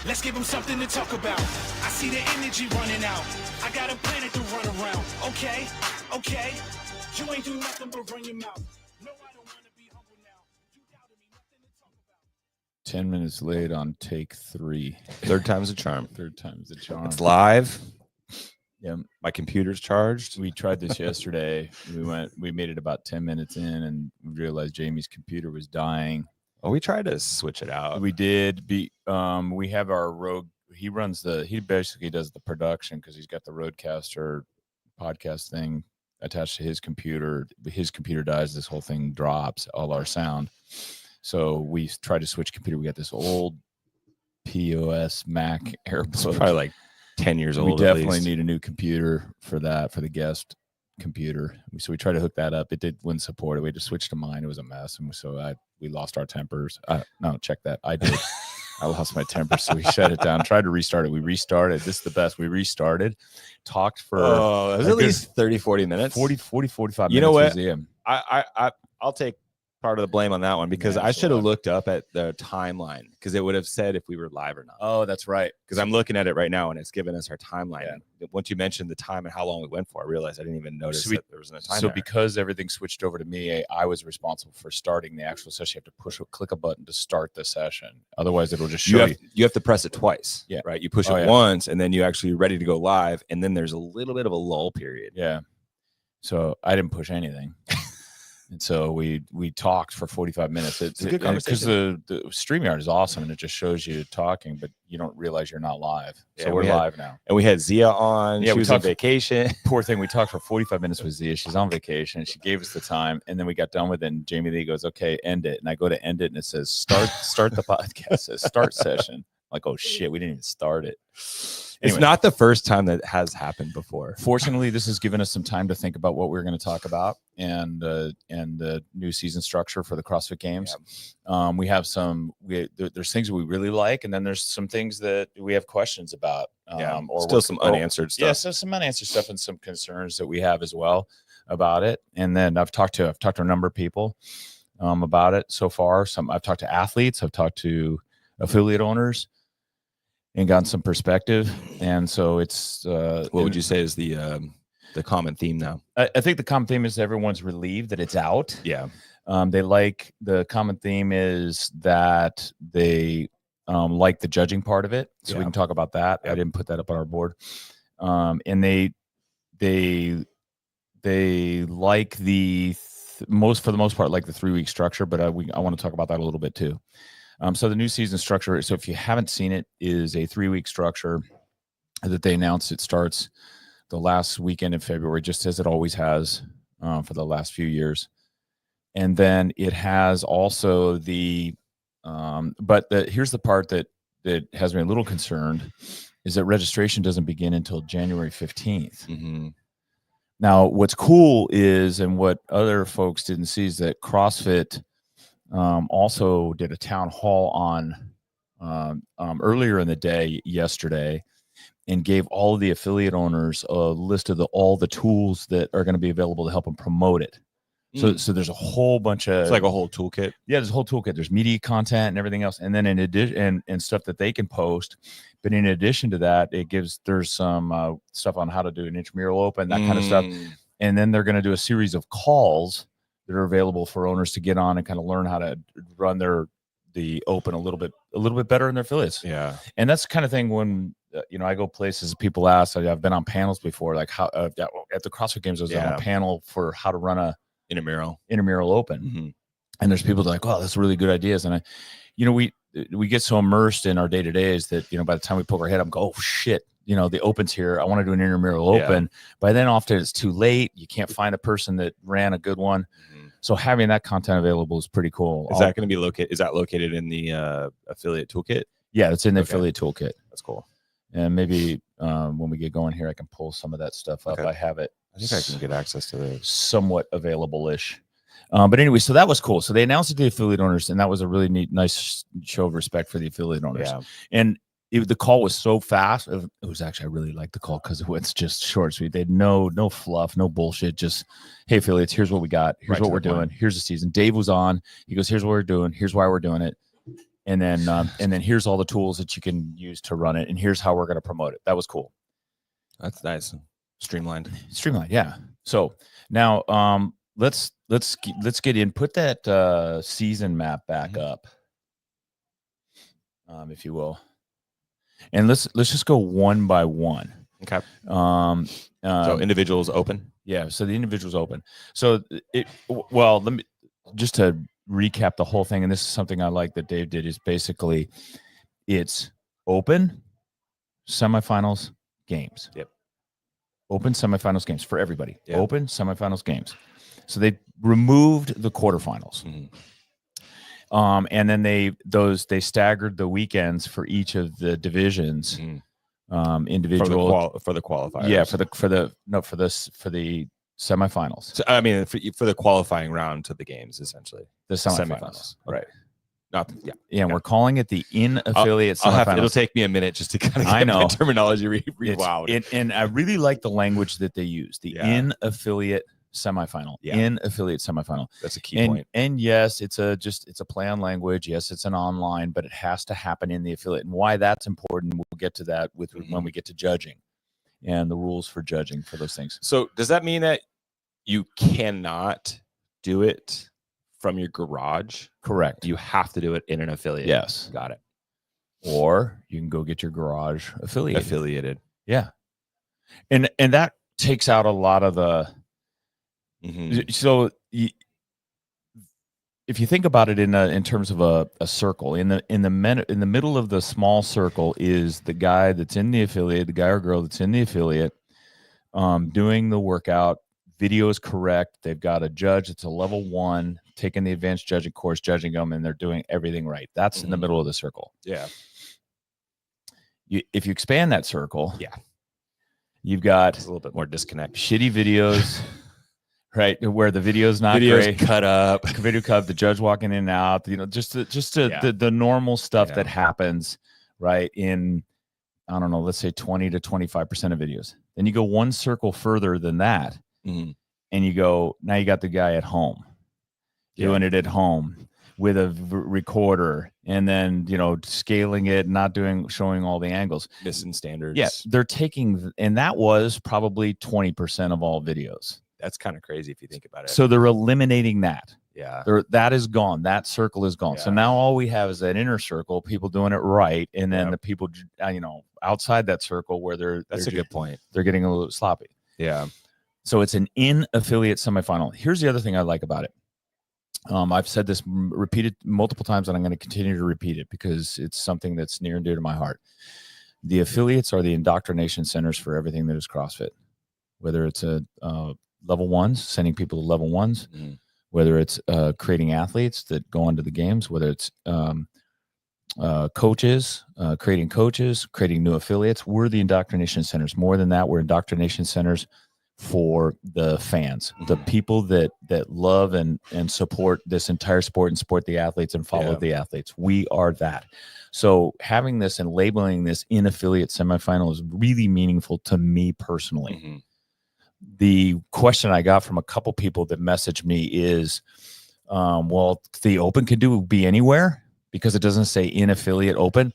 Let's give them something to talk about. I see the energy running out. I got a planet to run around. Okay. You ain't do nothing but run your mouth. No, I don't want to be humble now. You doubted me, nothing to talk about. 10 minutes late on take 3. Third time's a charm. Third time's the charm. It's live. Yeah, My computer's charged. we tried this yesterday. We made it about 10 minutes in and realized Jamie's computer was dying. Oh, we tried to switch it out. We did. We have our Rogue. He basically does the production because he's got the Roadcaster podcast thing attached to his computer. His computer dies, this whole thing drops, all our sound. So we tried to switch computer. We got this old POS Mac AirBook. It's probably like 10 years old. We definitely need a new computer for that, for the guest computer. So we tried to hook that up. It wouldn't support it. We just switched to mine. It was a mess. And so we lost our tempers. No, check that. I did. I lost my temper. So we shut it down, tried to restart it. We restarted. This is the best. We restarted, talked for it was at least 30, 40 minutes. 45 minutes. You know what? Was, I'll take part of the blame on that one because I should have looked up at the timeline because it would have said if we were live or not. Oh, that's right. Because I'm looking at it right now and it's giving us our timeline. Yeah. Once you mentioned the time and how long we went for, I realized I didn't even notice that there was no time. So because everything switched over to me, I was responsible for starting the actual session. You have to click a button to start the session. Otherwise, it'll just show you. You have to press it twice. Yeah. Right. You push it once and then you actually ready to go live. And then there's a little bit of a lull period. Yeah. So I didn't push anything. And so we talked for 45 minutes. It's a good conversation. Because the StreamYard is awesome and it just shows you talking, but you don't realize you're not live. So we're live now. And we had Zia on. Yeah, she was on vacation. Poor thing. We talked for 45 minutes with Zia. She's on vacation. She gave us the time. And then we got done with it. And Jamie Lee goes, okay, end it. And I go to end it and it says, start the podcast. It says start session. I'm like, oh shit, we didn't even start it. Anyway, it's not the first time that has happened before. Fortunately, this has given us some time to think about what we're going to talk about and the new season structure for the CrossFit Games. Yeah. We have there's things we really like, and then there's some things that we have questions about. Or still some unanswered stuff. Yeah, so some unanswered stuff and some concerns that we have as well about it. And then I've talked to a number of people about it so far. I've talked to athletes. I've talked to affiliate owners. And gotten some perspective, and so it's. What would you say is the common theme now? I think the common theme is everyone's relieved that it's out. Yeah. The common theme is that they like the judging part of it, so we can talk about that. Yep. I didn't put that up on our board, and they like for the most part, like the 3-week structure, but I want to talk about that a little bit too. So the new season structure, so if you haven't seen it, is a 3-week structure that they announced. It starts the last weekend in February, just as it always has for the last few years. And then it has also here's the part that has me a little concerned, is that registration doesn't begin until January 15th. Mm-hmm. Now, what's cool is, and what other folks didn't see, is that CrossFit also did a town hall on earlier in the day yesterday and gave all of the affiliate owners a list of all the tools that are going to be available to help them promote it. So there's a whole bunch of, it's like a whole toolkit. Yeah, there's a whole toolkit. There's media content and everything else. And then in addition, and stuff that they can post. But in addition to that, there's some stuff on how to do an intramural open, that kind of stuff. And then they're going to do a series of calls that are available for owners to get on and kind of learn how to run the open a little bit better in their affiliates. Yeah. And that's the kind of thing when, I go places, people ask, I've been on panels before, like how at the CrossFit Games, I was on a panel for how to run a intramural open. Mm-hmm. And there's people that are like, oh, that's really good ideas. And we get so immersed in our day-to-days that, by the time we poke our head up and go, oh shit, the open's here. I want to do an intramural open. By then often it's too late. You can't find a person that ran a good one. Mm-hmm. So having that content available is pretty cool. Is that going to be located in the affiliate toolkit? Yeah, it's in the affiliate toolkit. That's cool. And maybe when we get going here, I can pull some of that stuff up. I have it. I think I can get access to it. Somewhat available-ish. But anyway, so that was cool. So they announced it to the affiliate owners, and that was a really nice show of respect for the affiliate owners. Yeah. And the call was so fast. It was actually, I really liked the call because it was just short, sweet. They had no fluff, no bullshit. Just, hey, affiliates, here's what we got. Here's what we're doing. Here's the season. Dave was on. He goes, here's what we're doing. Here's why we're doing it. and then here's all the tools that you can use to run it, and here's how we're going to promote it. That was cool. That's nice. Streamlined. Yeah. So now let's get in. Put that season map back up, if you will, and let's just go one by one. Okay. So individuals open. Yeah. So the individual's open. So let me just to recap the whole thing. And this is something I like that Dave did, is basically it's open, semifinals, games. Yep. Open, semifinals, games for everybody. Yep. Open, semifinals, games. So they removed the quarterfinals. And then they staggered the weekends for each of the divisions. Individual for the qualifiers. Yeah, for the semifinals. So, I mean, for the qualifying round to the games, essentially The semifinals. right? Not Yeah, and we're calling it the in-affiliate semifinals. It'll take me a minute just to kind of get I know. my terminology rewound. And I really like the language that they use. The Yeah. in-affiliate semifinal. Yeah. In-affiliate semifinal. That's a key point. And yes, it's a play on language. Yes, it's an online, but it has to happen in the affiliate. And why that's important, we'll get to that when we get to judging and the rules for judging for those things. So does that mean that you cannot do it from your garage? Correct. You have to do it in an affiliate. Yes. Got it. Or you can go get your garage affiliated. Yeah. And that takes out a lot of the so if you think about it in terms of a circle, in the middle of the small circle is the guy that's in the affiliate, the guy or girl that's in the affiliate, doing the workout. Video is correct. They've got a judge. It's a level 1, taking the advanced judging course, judging them, and they're doing everything right. That's in the middle of the circle. Yeah. If you expand that circle, yeah, you've got a little bit more disconnect. Shitty videos. Right, where the video's not great, cut up, video cut, the judge walking in and out, just the normal stuff that happens, right? In, I don't know, let's say 20 to 25% of videos. Then you go one circle further than that, and you go, now you got the guy at home, doing it at home with a recorder, and then scaling it, showing all the angles, missing standards. Yes, they're taking, and that was probably 20% of all videos. That's kind of crazy if you think about it. So they're eliminating that. Yeah. That is gone. That circle is gone. Yeah. So now all we have is that inner circle, people doing it right. And then the people, outside that circle where that's a good point. They're getting a little sloppy. Yeah. So it's an in-affiliate semifinal. Here's the other thing I like about it. I've said this repeated multiple times, and I'm going to continue to repeat it because it's something that's near and dear to my heart. The affiliates are the indoctrination centers for everything that is CrossFit, whether it's level 1s, sending people to level 1s, whether it's creating athletes that go onto the games, whether it's coaches, creating new affiliates. We're the indoctrination centers. More than that, we're indoctrination centers for the fans, the people that love and support this entire sport and support the athletes and follow the athletes. We are that. So having this and labeling this in affiliate semifinal is really meaningful to me personally. The question I got from a couple people that messaged me is, well, the open could be anywhere because it doesn't say in affiliate open.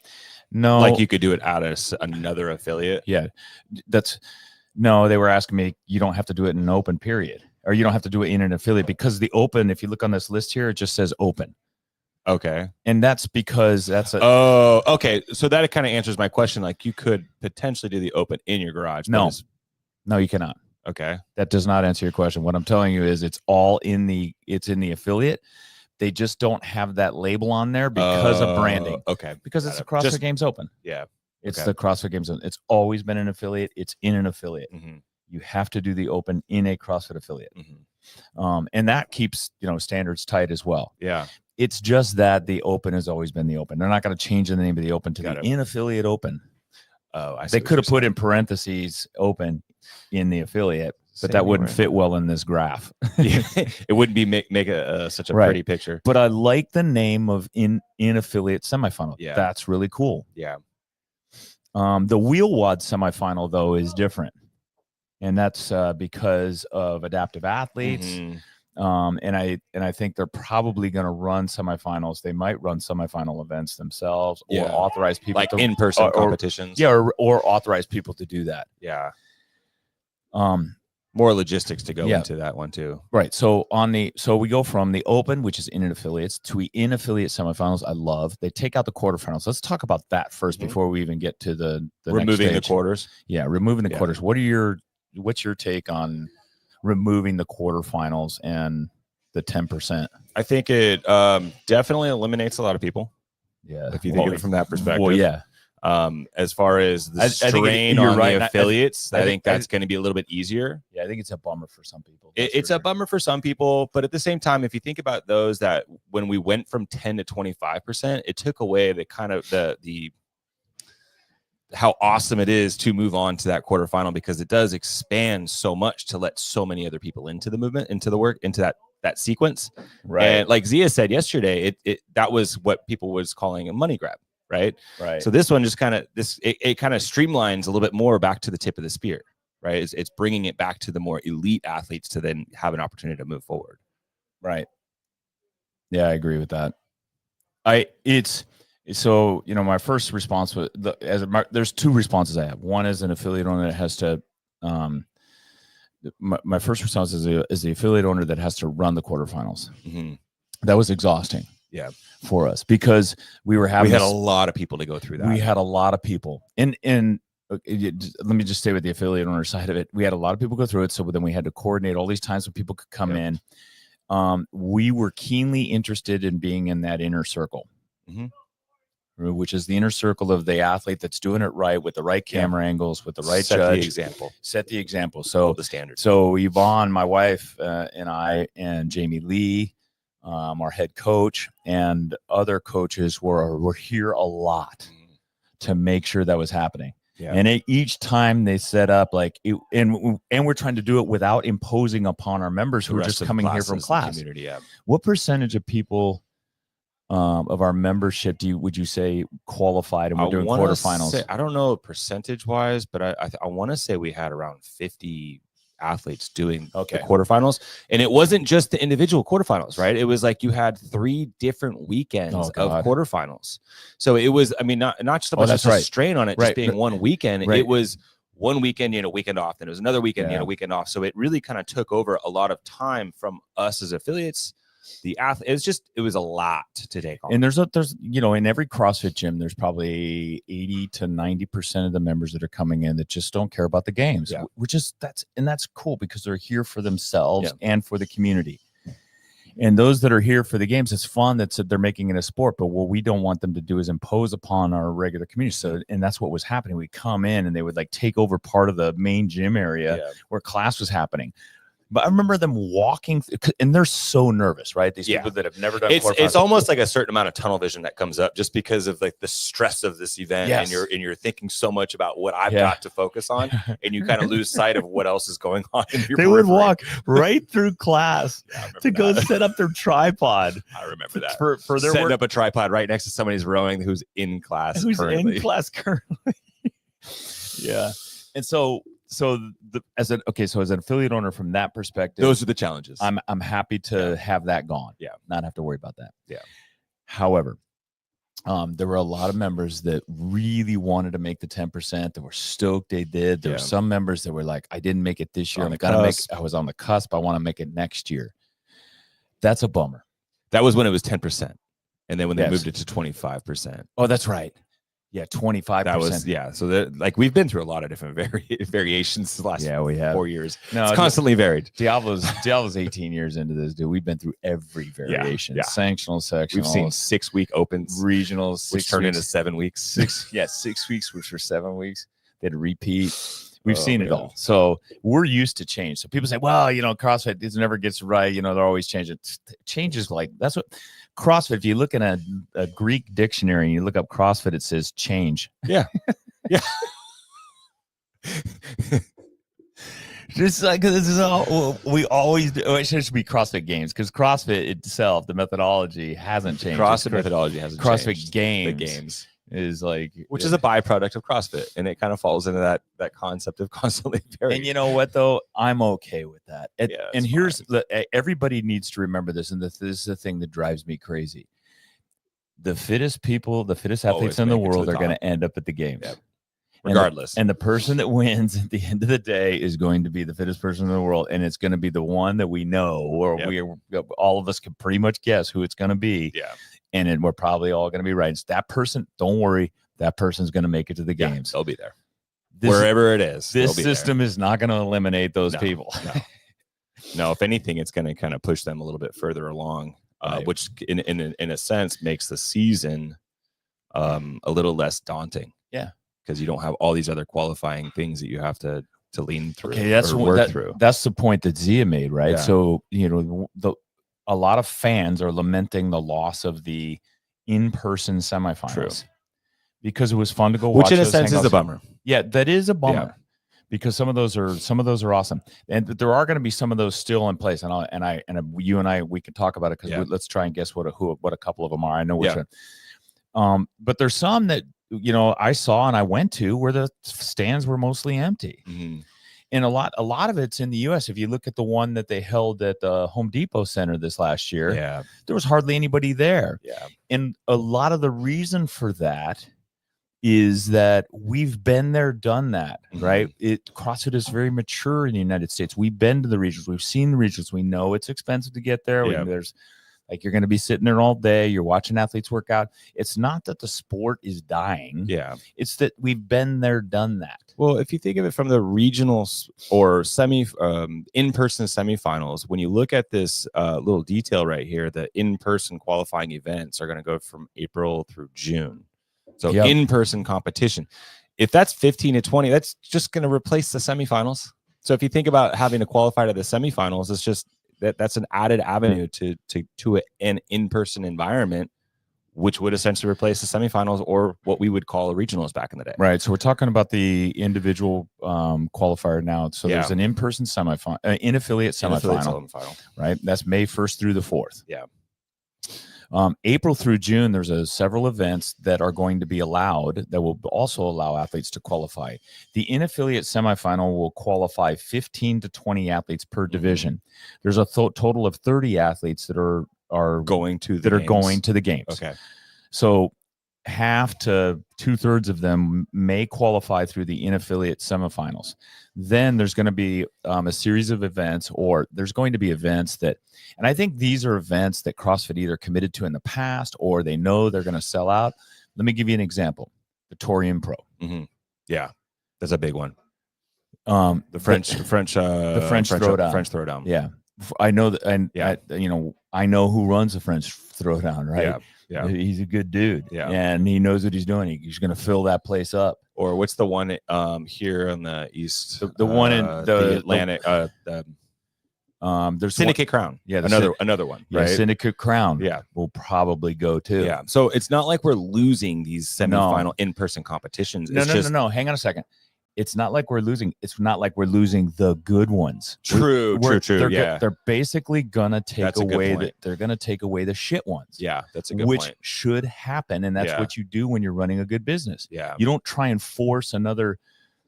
No, like you could do it out of another affiliate. Yeah, no. They were asking me, you don't have to do it in an open period, or you don't have to do it in an affiliate because the open. If you look on this list here, it just says open. Okay, and that's because that's okay. So that kind of answers my question. Like you could potentially do the open in your garage. No, you cannot. Okay. That does not answer your question. What I'm telling you is it's in the affiliate. They just don't have that label on there because of branding. Okay. Because it's the CrossFit Games Open. Yeah. It's the CrossFit Games Open. It's always been an affiliate. It's in an affiliate. You have to do the open in a CrossFit affiliate. And that keeps, standards tight as well. Yeah. It's just that the open has always been the open. They're not going to change the name of the open to the in affiliate open. Oh, I see. They could have put in parentheses open in the affiliate, but that wouldn't fit well in this graph. It wouldn't be make such a pretty picture. But I like the name of in affiliate semifinal. Yeah, that's really cool. Yeah. The wheel wad semifinal though is different, and that's because of adaptive athletes. And I think they're probably going to run semifinals. They might run semifinal events themselves, or authorize people like in-person competitions. Or authorize people to do that. Yeah. More logistics to go into that one too. Right. So we go from the open, which is in affiliates, to in affiliate semifinals. I love. They take out the quarterfinals. Let's talk about that first before we even get to the removing next the quarters. Yeah, removing the quarters. What's your take on removing the quarterfinals and the 10%? I think it definitely eliminates a lot of people. Yeah. If you think of it from that perspective. Well, yeah. As far as the strain on the affiliates, I think that's going to be a little bit easier. Yeah, I think it's a bummer for some people. It's a bummer for some people, but at the same time, if you think about those that when we went from 10 to 25%, it took away the kind of the how awesome it is to move on to that quarterfinal, because it does expand so much to let so many other people into the movement, into the work, into that sequence. Right. And like Zia said yesterday, that was what people was calling a money grab. Right. So this one just kind of it kind of streamlines a little bit more back to the tip of the spear. Right. It's bringing it back to the more elite athletes to then have an opportunity to move forward. Right. Yeah, I agree with that. So, my first response was there's two responses I have. One is an affiliate owner that has to, my first response is the affiliate owner that has to run the quarterfinals. Mm-hmm. That was exhausting. Yeah. For us, because we had a lot of people to go through that. We had a lot of people, and let me just stay with the affiliate owner side of it. We had a lot of people go through it, so then we had to coordinate all these times when people could come in. We were keenly interested in being in that inner circle, which is the inner circle of the athlete that's doing it right, with the right camera angles, with the right judge. Set the example. So the standard. So Yvonne, my wife, and I, and Jamie Lee, our head coach, and other coaches were here a lot to make sure that was happening. Yeah. And each time they set up and we're trying to do it without imposing upon our members who are just coming here from class. What percentage of people of our membership would you say qualified and we're doing quarterfinals? I don't know percentage wise, but I want to say we had around 50 athletes doing the quarterfinals, and it wasn't just the individual quarterfinals, right? It was like you had 3 different weekends of quarterfinals. So it was, not just so much a strain on it just being one weekend. It was one weekend, weekend off, then it was another weekend, weekend off. So it really kind of took over a lot of time from us as affiliates. The athlete, it was a lot to take on. And there's in every CrossFit gym, there's probably 80 to 90% of the members that are coming in that just don't care about the games. That's cool, because they're here for themselves and for the community. And those that are here for the games, it's fun that they're making it a sport, but what we don't want them to do is impose upon our regular community. So, and that's what was happening. We come in and they would take over part of the main gym area where class was happening. But I remember them walking, and they're so nervous, right? These people that have never done it's almost like a certain amount of tunnel vision that comes up just because of the stress of this event, and you're thinking so much about what I've got to focus on, and you kind of lose sight of what else is going on in your They would walk right through class to go set up their tripod. I remember that. For their setting up a tripod right next to somebody who's rowing who's in class currently. Yeah. And so as an affiliate owner from that perspective, those are the challenges. I'm happy to have that gone. Yeah, not have to worry about that. Yeah. However, there were a lot of members that really wanted to make the 10%. That were stoked they did. There were some members that were like, I didn't make it this year. I was on the cusp. I want to make it next year. That's a bummer. That was when it was 10%, and then when they moved it to 25%. Oh, that's right. Yeah, 25%. That was So we've been through a lot of different variations the last 4 years. No, it's constantly varied. Diablo's 18 years into this, dude. We've been through every variation. Sanctional, sectional. We've seen 6-week opens, regionals, which turned into 7 weeks. 6 weeks, which were 7 weeks. They had to repeat. We've seen it all. So we're used to change. So people say, well, CrossFit never gets right. They're always changing. Changes that's what CrossFit. If you look in a Greek dictionary and you look up CrossFit, it says change. Yeah. Yeah. Just like this is all we always do. It should be CrossFit Games, because CrossFit itself, the methodology hasn't changed. CrossFit methodology hasn't changed. CrossFit Games. The games. is like, which is a byproduct of CrossFit, and it kind of falls into that concept of constantly varying. And you know what though, I'm okay with that. Yeah, and it's here's everybody needs to remember this, and this is the thing that drives me crazy. The fittest people, the fittest athletes in the world are going to end up at the games. Yep. Regardless. And the person that wins at the end of the day is going to be the fittest person in the world. And it's going to be the one that we know, or all of us can pretty much guess who it's going to be. Yeah. And we're probably all going to be right. It's that person. Don't worry. That person's going to make it to the games. They'll be there. Wherever it is. This system is not going to eliminate those people. No, if anything, it's going to kind of push them a little bit further along, which in a sense makes the season a little less daunting. Yeah. Because you don't have all these other qualifying things that you have to lean through. Okay, that's the point that Zia made, right? Yeah. So, a lot of fans are lamenting the loss of the in-person semifinals because it was fun to go watch. Which in a sense is a bummer. Yeah, that is a bummer because some of those are awesome, and there are going to be some of those still in place. And you and I we can talk about it because let's try and guess what a couple of them are. I know which one. But there's some that I saw and I went to where the stands were mostly empty. Mm-hmm. And a lot of it's in the US. If you look at the one that they held at the Home Depot Center this last year, there was hardly anybody there. Yeah. And a lot of the reason for that is that we've been there, done that, right? CrossFit is very mature in the United States. We've been to the regions. We've seen the regions. We know it's expensive to get there. There's like, you're going to be sitting there all day. You're watching athletes work out. It's not that the sport is dying. Yeah. It's that we've been there, done that. Well, if you think of it from the regionals or in-person semifinals, when you look at this little detail right here, the in-person qualifying events are going to go from April through June. So in-person competition. If that's 15 to 20, that's just going to replace the semifinals. So if you think about having to qualify to the semifinals, it's just that's an added avenue to an in-person environment, which would essentially replace the semifinals or what we would call regionals back in the day. Right. So we're talking about the individual qualifier now. So there's an in-person semifinal, in-affiliate semifinal, right? That's May 1st through the 4th. Yeah. April through June, there's several events that are going to be allowed that will also allow athletes to qualify. The in-affiliate semifinal will qualify 15 to 20 athletes per division. There's a total of 30 athletes that are going to the games. Okay. So half to 2/3 of them may qualify through the in-affiliate semifinals. Then there's going to be a series of events, or there's going to be events that, and I think these are events that CrossFit either committed to in the past or they know they're going to sell out. Let me give you an example. The Torium Pro. Mm-hmm. Yeah, that's a big one. The French throwdown. Yeah. I know that, and I know who runs the French throwdown, right? Yeah. He's a good dude. Yeah. And he knows what he's doing. He's going to fill that place up. Or what's the one here on the east? The one in the Atlantic. There's Syndicate Crown. Yeah. Another one. Yeah, right? Syndicate Crown. Yeah. Will probably go too. Yeah. So it's not like we're losing these semifinal in-person competitions. No. Hang on a second. It's not like we're losing. It's not like we're losing the good ones. True. They're basically gonna take away. They're gonna take away the shit ones. Yeah, that's a good point. Which should happen, and that's what you do when you're running a good business. Yeah, you don't try and force another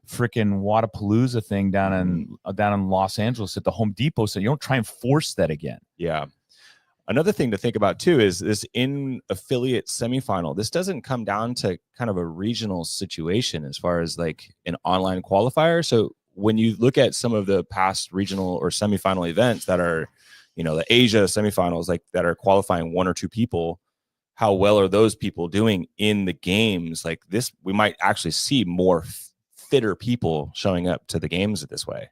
freaking Wadapalooza thing down in Los Angeles at the Home Depot. So you don't try and force that again. Yeah. Another thing to think about too is this in affiliate semifinal. This doesn't come down to kind of a regional situation as far as like an online qualifier. So when you look at some of the past regional or semifinal events that are, the Asia semifinals, like that are qualifying one or two people, how well are those people doing in the games? Like this, we might actually see more fitter people showing up to the games this way.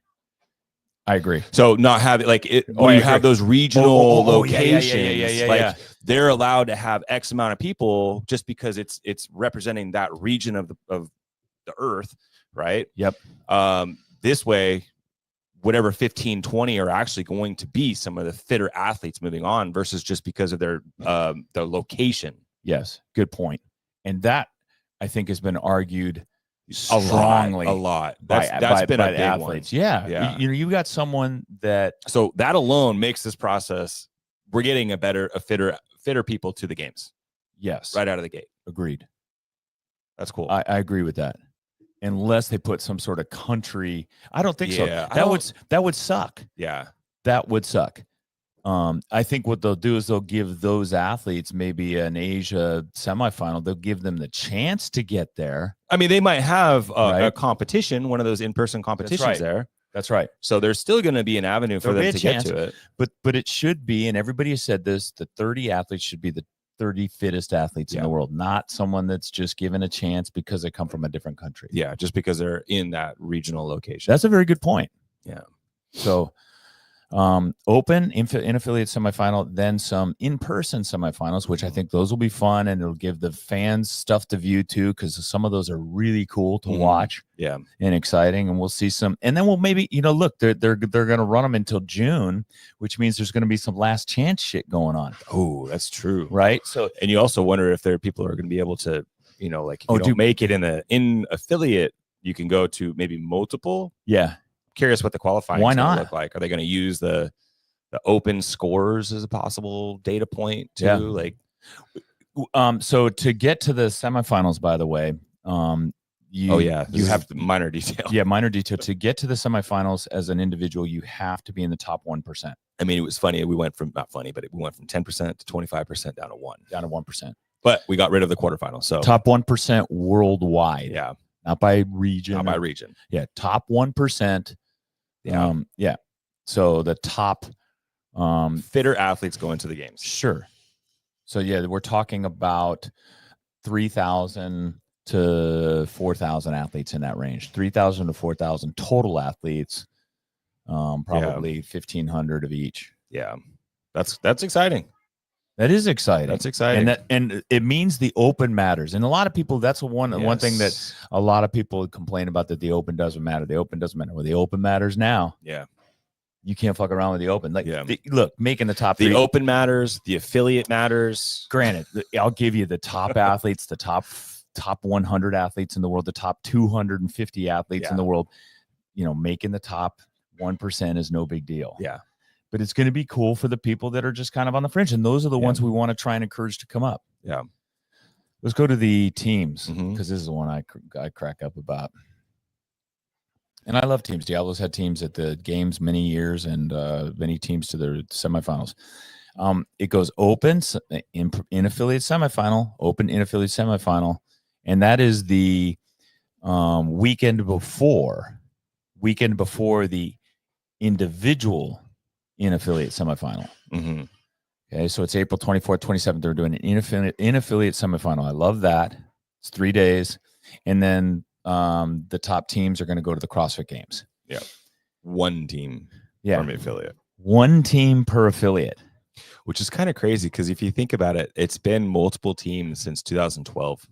I agree. So not having like it when you have those regional locations, they're allowed to have X amount of people just because it's representing that region of the earth, right? Yep. This way, whatever 15, 20 are actually going to be some of the fitter athletes moving on versus just because of their location. Yes, good point. And that I think has been argued strongly a lot. That's been a big athletes. One. Yeah. You got someone that, so that alone makes this process, we're getting a fitter people to the games. Yes. Right out of the gate. Agreed. That's cool. I agree with that. Unless they put some sort of country, I don't think so. Yeah, That would suck. Yeah. That would suck. I think what they'll do is they'll give those athletes maybe an Asia semifinal. They'll give them the chance to get there. I mean, they might have a Right. competition, one of those in-person competitions right. there. That's right. So there's still going to be an avenue for There'll them be to a get chance. to it. But it should be, and everybody has said this, the 30 athletes should be the 30 fittest athletes in the world, not someone that's just given a chance because they come from a different country. Yeah, just because they're in that regional location. That's a very good point. Yeah. So open in affiliate semifinal, then some in-person semifinals, which I think those will be fun, and it'll give the fans stuff to view too, because some of those are really cool to watch. Yeah, and exciting, and we'll see some, and then we'll maybe, look, they're going to run them until June, which means there's going to be some last chance shit going on. Oh, that's true. Right. So, and you also wonder if there are people who are going to be able to, like, if you don't make it in affiliate, you can go to maybe multiple. Yeah. Curious what the qualifying Why not look like. Are they going to use the open scores as a possible data point too? Yeah. Like, so to get to the semifinals, by the way, you have the minor detail. Yeah, minor detail. To get to the semifinals as an individual, you have to be in the top 1%. I mean, it was funny. We went from not funny, but we went from 10% to 25% down to 1%. But we got rid of the quarterfinals. So top 1% worldwide. Yeah. Not by region. Not by region. Yeah. Top 1%. Yeah. Yeah. So the top fitter athletes go into the games. Sure. So yeah, we're talking about 3,000 to 4,000 athletes in that range. 3,000 to 4,000 total athletes. Probably 1,500 of each. Yeah. That's exciting. That is exciting. That's exciting. And it means the open matters. And a lot of people, that's one thing that a lot of people complain about, that the open doesn't matter. The open doesn't matter. Well, the open matters now. Yeah. You can't fuck around with the open. Like, look, making the top the three. Open matters. The affiliate matters. Granted, I'll give you the top athletes, the top 100 athletes in the world, the top 250 athletes in the world. Making the top 1% is no big deal. Yeah. But it's going to be cool for the people that are just kind of on the fringe. And those are the ones we want to try and encourage to come up. Yeah. Let's go to the teams, because this is the one I crack up about. And I love teams. Diablo's had teams at the games many years, and many teams to their semifinals. It goes open in affiliate semifinal, open in affiliate semifinal. And that is the weekend before the individual in affiliate semifinal. Okay, so it's April 24th, 27th. They're doing an in affiliate semifinal. I love that. It's 3 days, and then the top teams are going to go to the CrossFit Games. Yeah, one team from affiliate. One team per affiliate, which is kind of crazy because if you think about it, it's been multiple teams since 2012.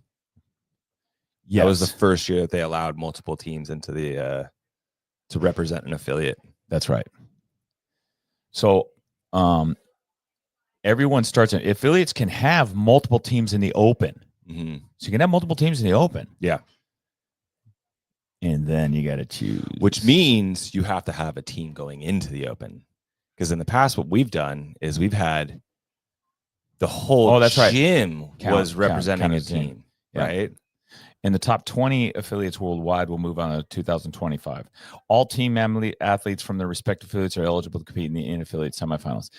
That was the first year that they allowed multiple teams into the to represent an affiliate. That's right. So everyone starts. Affiliates can have multiple teams in the open. So you can have multiple teams in the open. Yeah. And then you got to choose. Which means you have to have a team going into the open. Because in the past, what we've done is we've had the whole gym was representing a team. Right. And the top 20 affiliates worldwide will move on to 2025. All team athletes from their respective affiliates are eligible to compete in the in-affiliate semifinals.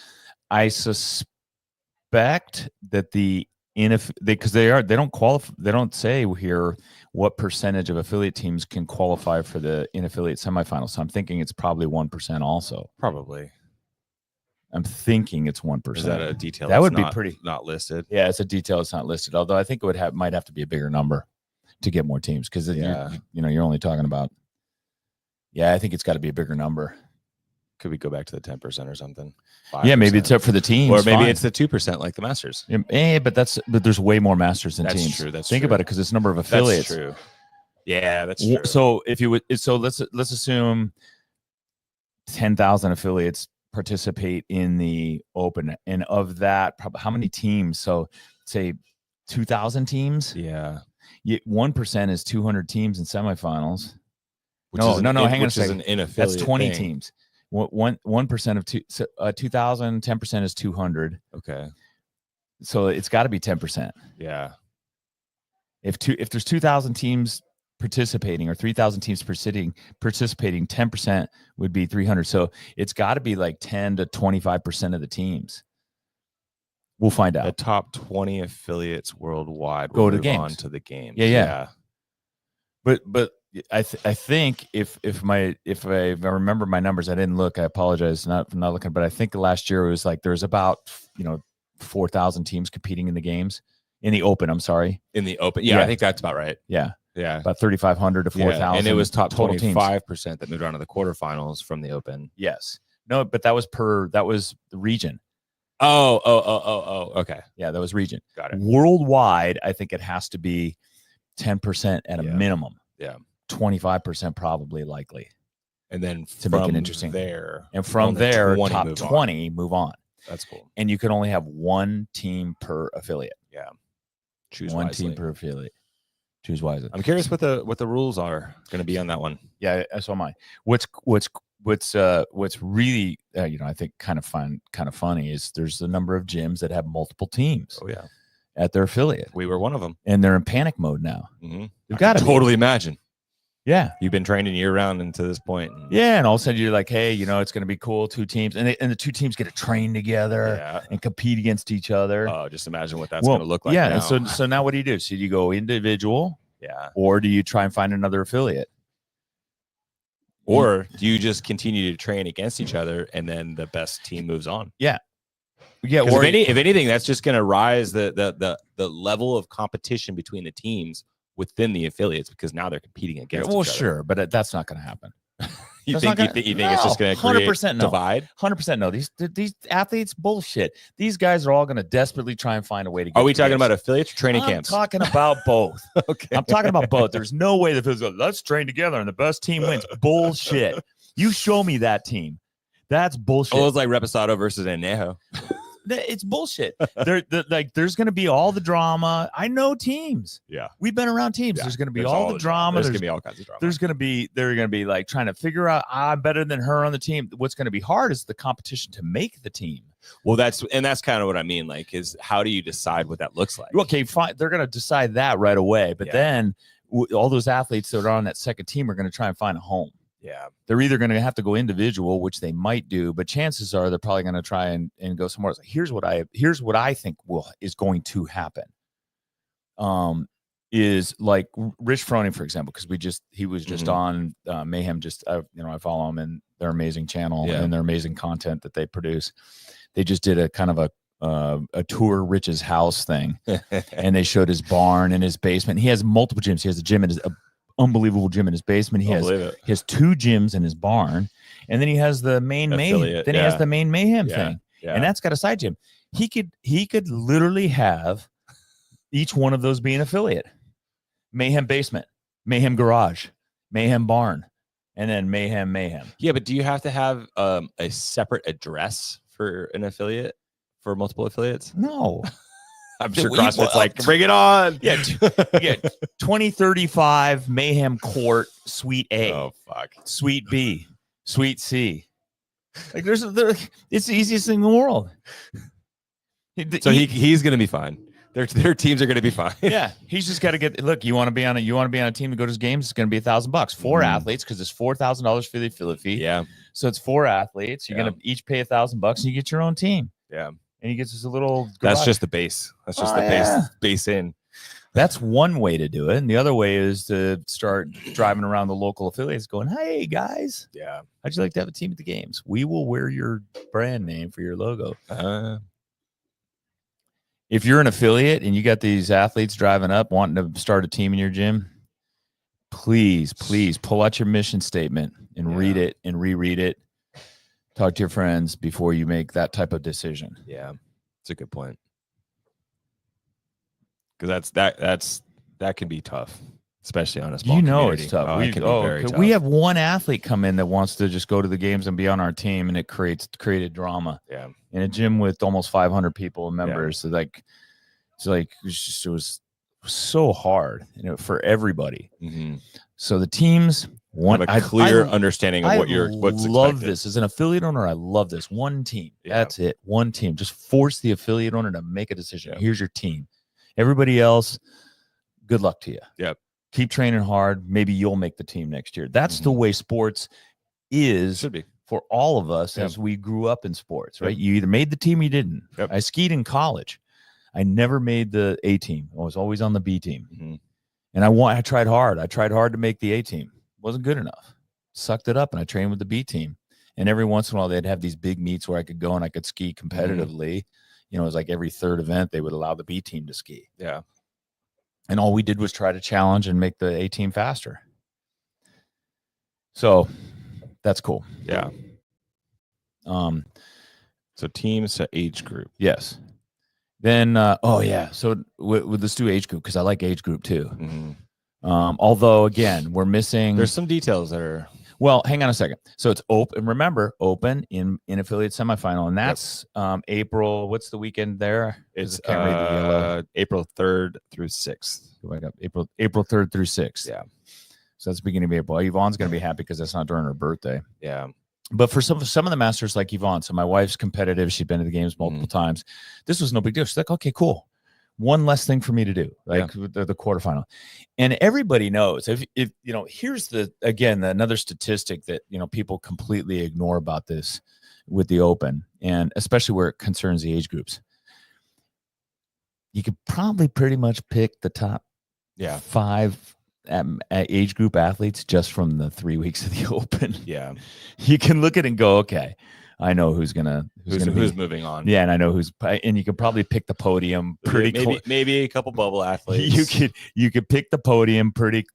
I suspect that because they don't qualify. They don't say here what percentage of affiliate teams can qualify for the in-affiliate semifinals. So I'm thinking it's probably 1% also. Probably. I'm thinking it's 1%. Is that a detail? That would be pretty not listed. Yeah, it's a detail that's not listed. Although I think it might have to be a bigger number to get more teams, because you're only talking about. Yeah, I think it's got to be a bigger number. Could we go back to the 10% or something? 5%. Yeah, maybe it's up for the teams, or maybe it's the 2% like the Masters. But there's way more Masters than teams. True. That's Think true. about it, because it's number of affiliates. That's true. Yeah, that's true. So let's assume 10,000 affiliates participate in the open, and of that, probably how many teams? So say 2,000 teams. Yeah. 1% is 200 teams in semifinals. No, hang on a second. That's 20 teams. 1% of 2,000, 10% is 200. Okay. So it's got to be 10%. Yeah. If there's 2,000 teams participating or 3,000 teams participating, 10% would be 300. So it's got to be like 10 to 25% of the teams. We'll find out. The top 20 affiliates worldwide Go will to move the on games. to the games. Yeah. But I think if I remember my numbers, I didn't look. I apologize for not looking. But I think last year it was like there's about 4,000 teams competing in the games in the Open. I'm sorry, in the Open. Yeah, I think that's about right. Yeah, yeah, about 3,500 to 4,000. And it was top total 25% that moved on to the quarterfinals from the Open. Yes, no, but that was the region. Oh, okay. Yeah, that was region. Got it. Worldwide, I think it has to be 10% at a minimum. Yeah. 25% probably likely. And then to make it interesting there. And from there, 20 top 20 move on. That's cool. And you can only have one team per affiliate. Yeah. Choose one wisely. Team per affiliate. Choose wisely. I'm curious what the rules are going to be on that one. Yeah, so am I. What's really I think kind of funny is there's a number of gyms that have multiple teams. Oh yeah, at their affiliate. We were one of them, and they're in panic mode now. Mm-hmm. You've got to totally imagine. Yeah, you've been training year round into this point. Yeah, and all of a sudden you're like, hey, it's going to be cool. Two teams, and the two teams get to train together and compete against each other. Oh, just imagine what that's going to look like. Yeah, now. and so now what do you do? So you go individual, or do you try and find another affiliate? Or do you just continue to train against each other and then the best team moves on? Yeah. Or if anything, that's just going to rise the level of competition between the teams within the affiliates because now they're competing against each other. Sure, but that's not going to happen. You think it's just going to create 100% divide? 100% no. These athletes, bullshit. These guys are all going to desperately try and find a way to get. Are we talking about affiliates or training camps? I'm talking about both. Okay. I'm talking about both. There's no way the affiliates go, let's train together and the best team wins. Bullshit. You show me that team. That's bullshit. Oh, it's like Reposado versus Anejo. It's bullshit. There's going to be all the drama. I know teams. Yeah, we've been around teams. Yeah. There's going to be all the drama. There's going to be all kinds of drama. They're going to be like trying to figure out I'm better than her on the team. What's going to be hard is the competition to make the team. Well, that's kind of what I mean. Like, is how do you decide what that looks like? Okay, fine. They're going to decide that right away. But then all those athletes that are on that second team are going to try and find a home. Yeah, they're either going to have to go individual, which they might do, but chances are they're probably going to try and go somewhere else. Here's what I think is going to happen. Is like Rich Froning, for example, because he was just on Mayhem. I follow them and their amazing channel and their amazing content that they produce. They just did a kind of a tour Rich's house thing, and they showed his barn and his basement. He has multiple gyms. He has a gym in his unbelievable gym in his basement. He has two gyms in his barn, and then he has the main Mayhem. Then he has the main Mayhem thing, and that's got a side gym. He could literally have each one of those be an affiliate. Mayhem basement, Mayhem garage, Mayhem barn, and then Mayhem. Yeah, but do you have to have a separate address for an affiliate for multiple affiliates? No. I'm sure CrossFit's like, bring it on. Yeah, 2035 Mayhem Court, Suite A. Oh, fuck. Suite B, Suite C. Like, it's the easiest thing in the world. So he's going to be fine. Their teams are going to be fine. Yeah, he's just got to get. Look, you want to be on a team to go to his games. It's going to be $1,000. 4 athletes because it's $4,000 for the affiliate fee. Yeah, so it's 4 athletes. You're going to each pay $1,000, and you get your own team. Yeah. And he gets this little garage. That's just the base. That's just base in. That's one way to do it. And the other way is to start driving around the local affiliates going, hey, guys. Yeah. How'd you like to have a team at the games? We will wear your brand name for your logo. If you're an affiliate and you got these athletes driving up wanting to start a team in your gym, please pull out your mission statement and read it and reread it. Talk to your friends before you make that type of decision. Yeah, it's a good point. Because that can be tough, especially on a small community. It's tough. It can be very tough. We have one athlete come in that wants to just go to the games and be on our team, and it created drama. Yeah, in a gym with almost 500 people and members. So it was so hard, for everybody. Mm-hmm. So the teams want a clear understanding of what's expected. I love this as an affiliate owner. I love this one team. Yeah. That's it. One team. Just force the affiliate owner to make a decision. Yeah. Here's your team. Everybody else, good luck to you. Yep. Keep training hard. Maybe you'll make the team next year. That's the way sports is. Should be. For all of us as we grew up in sports, right? You either made the team or you didn't. I skied in college. I never made the A team. I was always on the B team. And I tried hard. I tried hard to make the A team. Wasn't good enough. Sucked it up, and I trained with the B team. And every once in a while, they'd have these big meets where I could go and I could ski competitively. You know, it was like every third event, they would allow the B team to ski. Yeah. And all we did was try to challenge and make the A team faster. So that's cool. Yeah. So teams to age group. Yes. Then, so let's do age group because I like age group too. Although, again, we're missing. There's some details that are. Well, hang on a second. So it's open. Remember, open in affiliate semifinal, and that's April. What's the weekend there? It's April 3rd through 6th. April 3rd through 6th. Yeah. So that's the beginning of April. Yvonne's going to be happy because that's not during her birthday. Yeah. But for some of the masters like Yvonne, so my wife's competitive. She's been to the games multiple times. This was no big deal. She's like, okay, cool. One less thing for me to do, like the quarterfinal. And everybody knows if you know, here's another statistic that, you know, people completely ignore about this with the open, and especially where it concerns the age groups. You could probably pretty much pick the top 5 age group athletes just from the 3 weeks of the open. Yeah. You can look at it and go, okay, I know who's moving on. Yeah, and I know and you could probably pick the podium maybe a couple bubble athletes. You could pick the podium pretty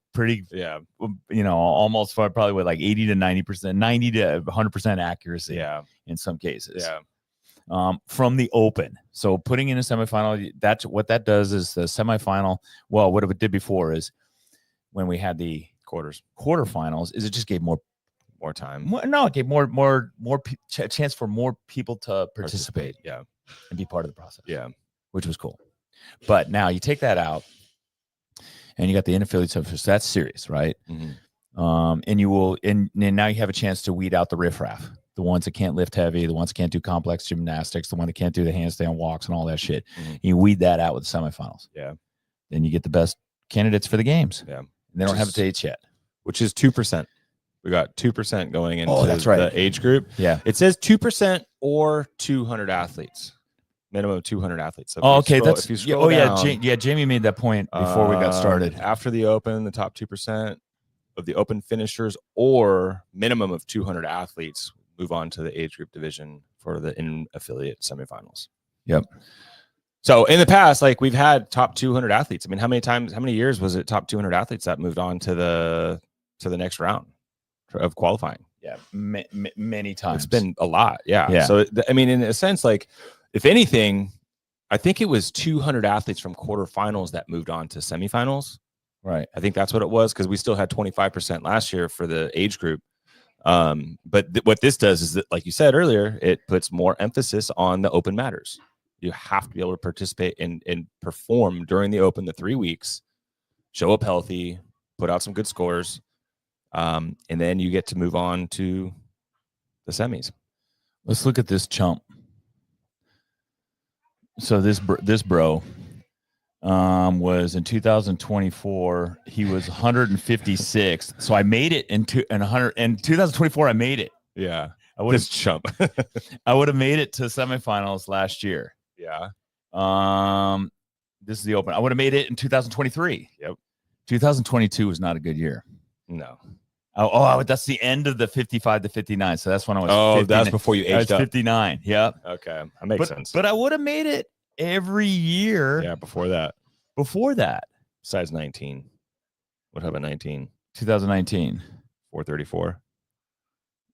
you know, almost probably with like 80 to 90%, 90 to 100% accuracy. Yeah. In some cases. Yeah. From the open. So putting in a semifinal, that's what that does is the semifinal. Well, what it did before is when we had the quarterfinals, is it just gave more time. It gave more chance for more people to participate. Yeah. And be part of the process. Yeah. Which was cool. But now you take that out and you got the unaffiliated stuff. So that's serious, right? And now you have a chance to weed out the riffraff. The ones that can't lift heavy, the ones that can't do complex gymnastics, the one that can't do the handstand walks and all that shit. You weed that out with the semifinals. Yeah. Then you get the best candidates for the games. Yeah. And they don't have dates yet. Which is 2%. We got 2% going into the age group. Yeah. It says 2% or 200 athletes. Minimum of 200 athletes. So okay. If you scroll down, Jamie made that point before we got started. After the open, the top 2% of the open finishers or minimum of 200 athletes move on to the age group division for the in-affiliate semifinals. Yep. So in the past, like we've had top 200 athletes. I mean, how many years was it top 200 athletes that moved on to the next round of qualifying? Yeah, many times. It's been a lot. Yeah. So I mean, in a sense, like if anything, I think it was 200 athletes from quarterfinals that moved on to semifinals. Right. I think that's what it was because we still had 25% last year for the age group. But what this does is that, like you said earlier, it puts more emphasis on the open matters. You have to be able to participate and perform during the open, the 3 weeks, show up healthy, put out some good scores. And then you get to move on to the semis. Let's look at this chump. So this bro was in 2024. He was 156th. So I made it in 2024. I made it. Yeah. This chump. I would have made it to semifinals last year. Yeah. This is the open. I would have made it in 2023. Yep. 2022 was not a good year. No. Oh, that's the end of the 55 to 59. So that's when I was. Oh, that's before you aged up. 59. Yep. Okay, that makes sense. But I would have made it every year. Yeah, before that. Besides 19. What happened? 19. 2019. 434.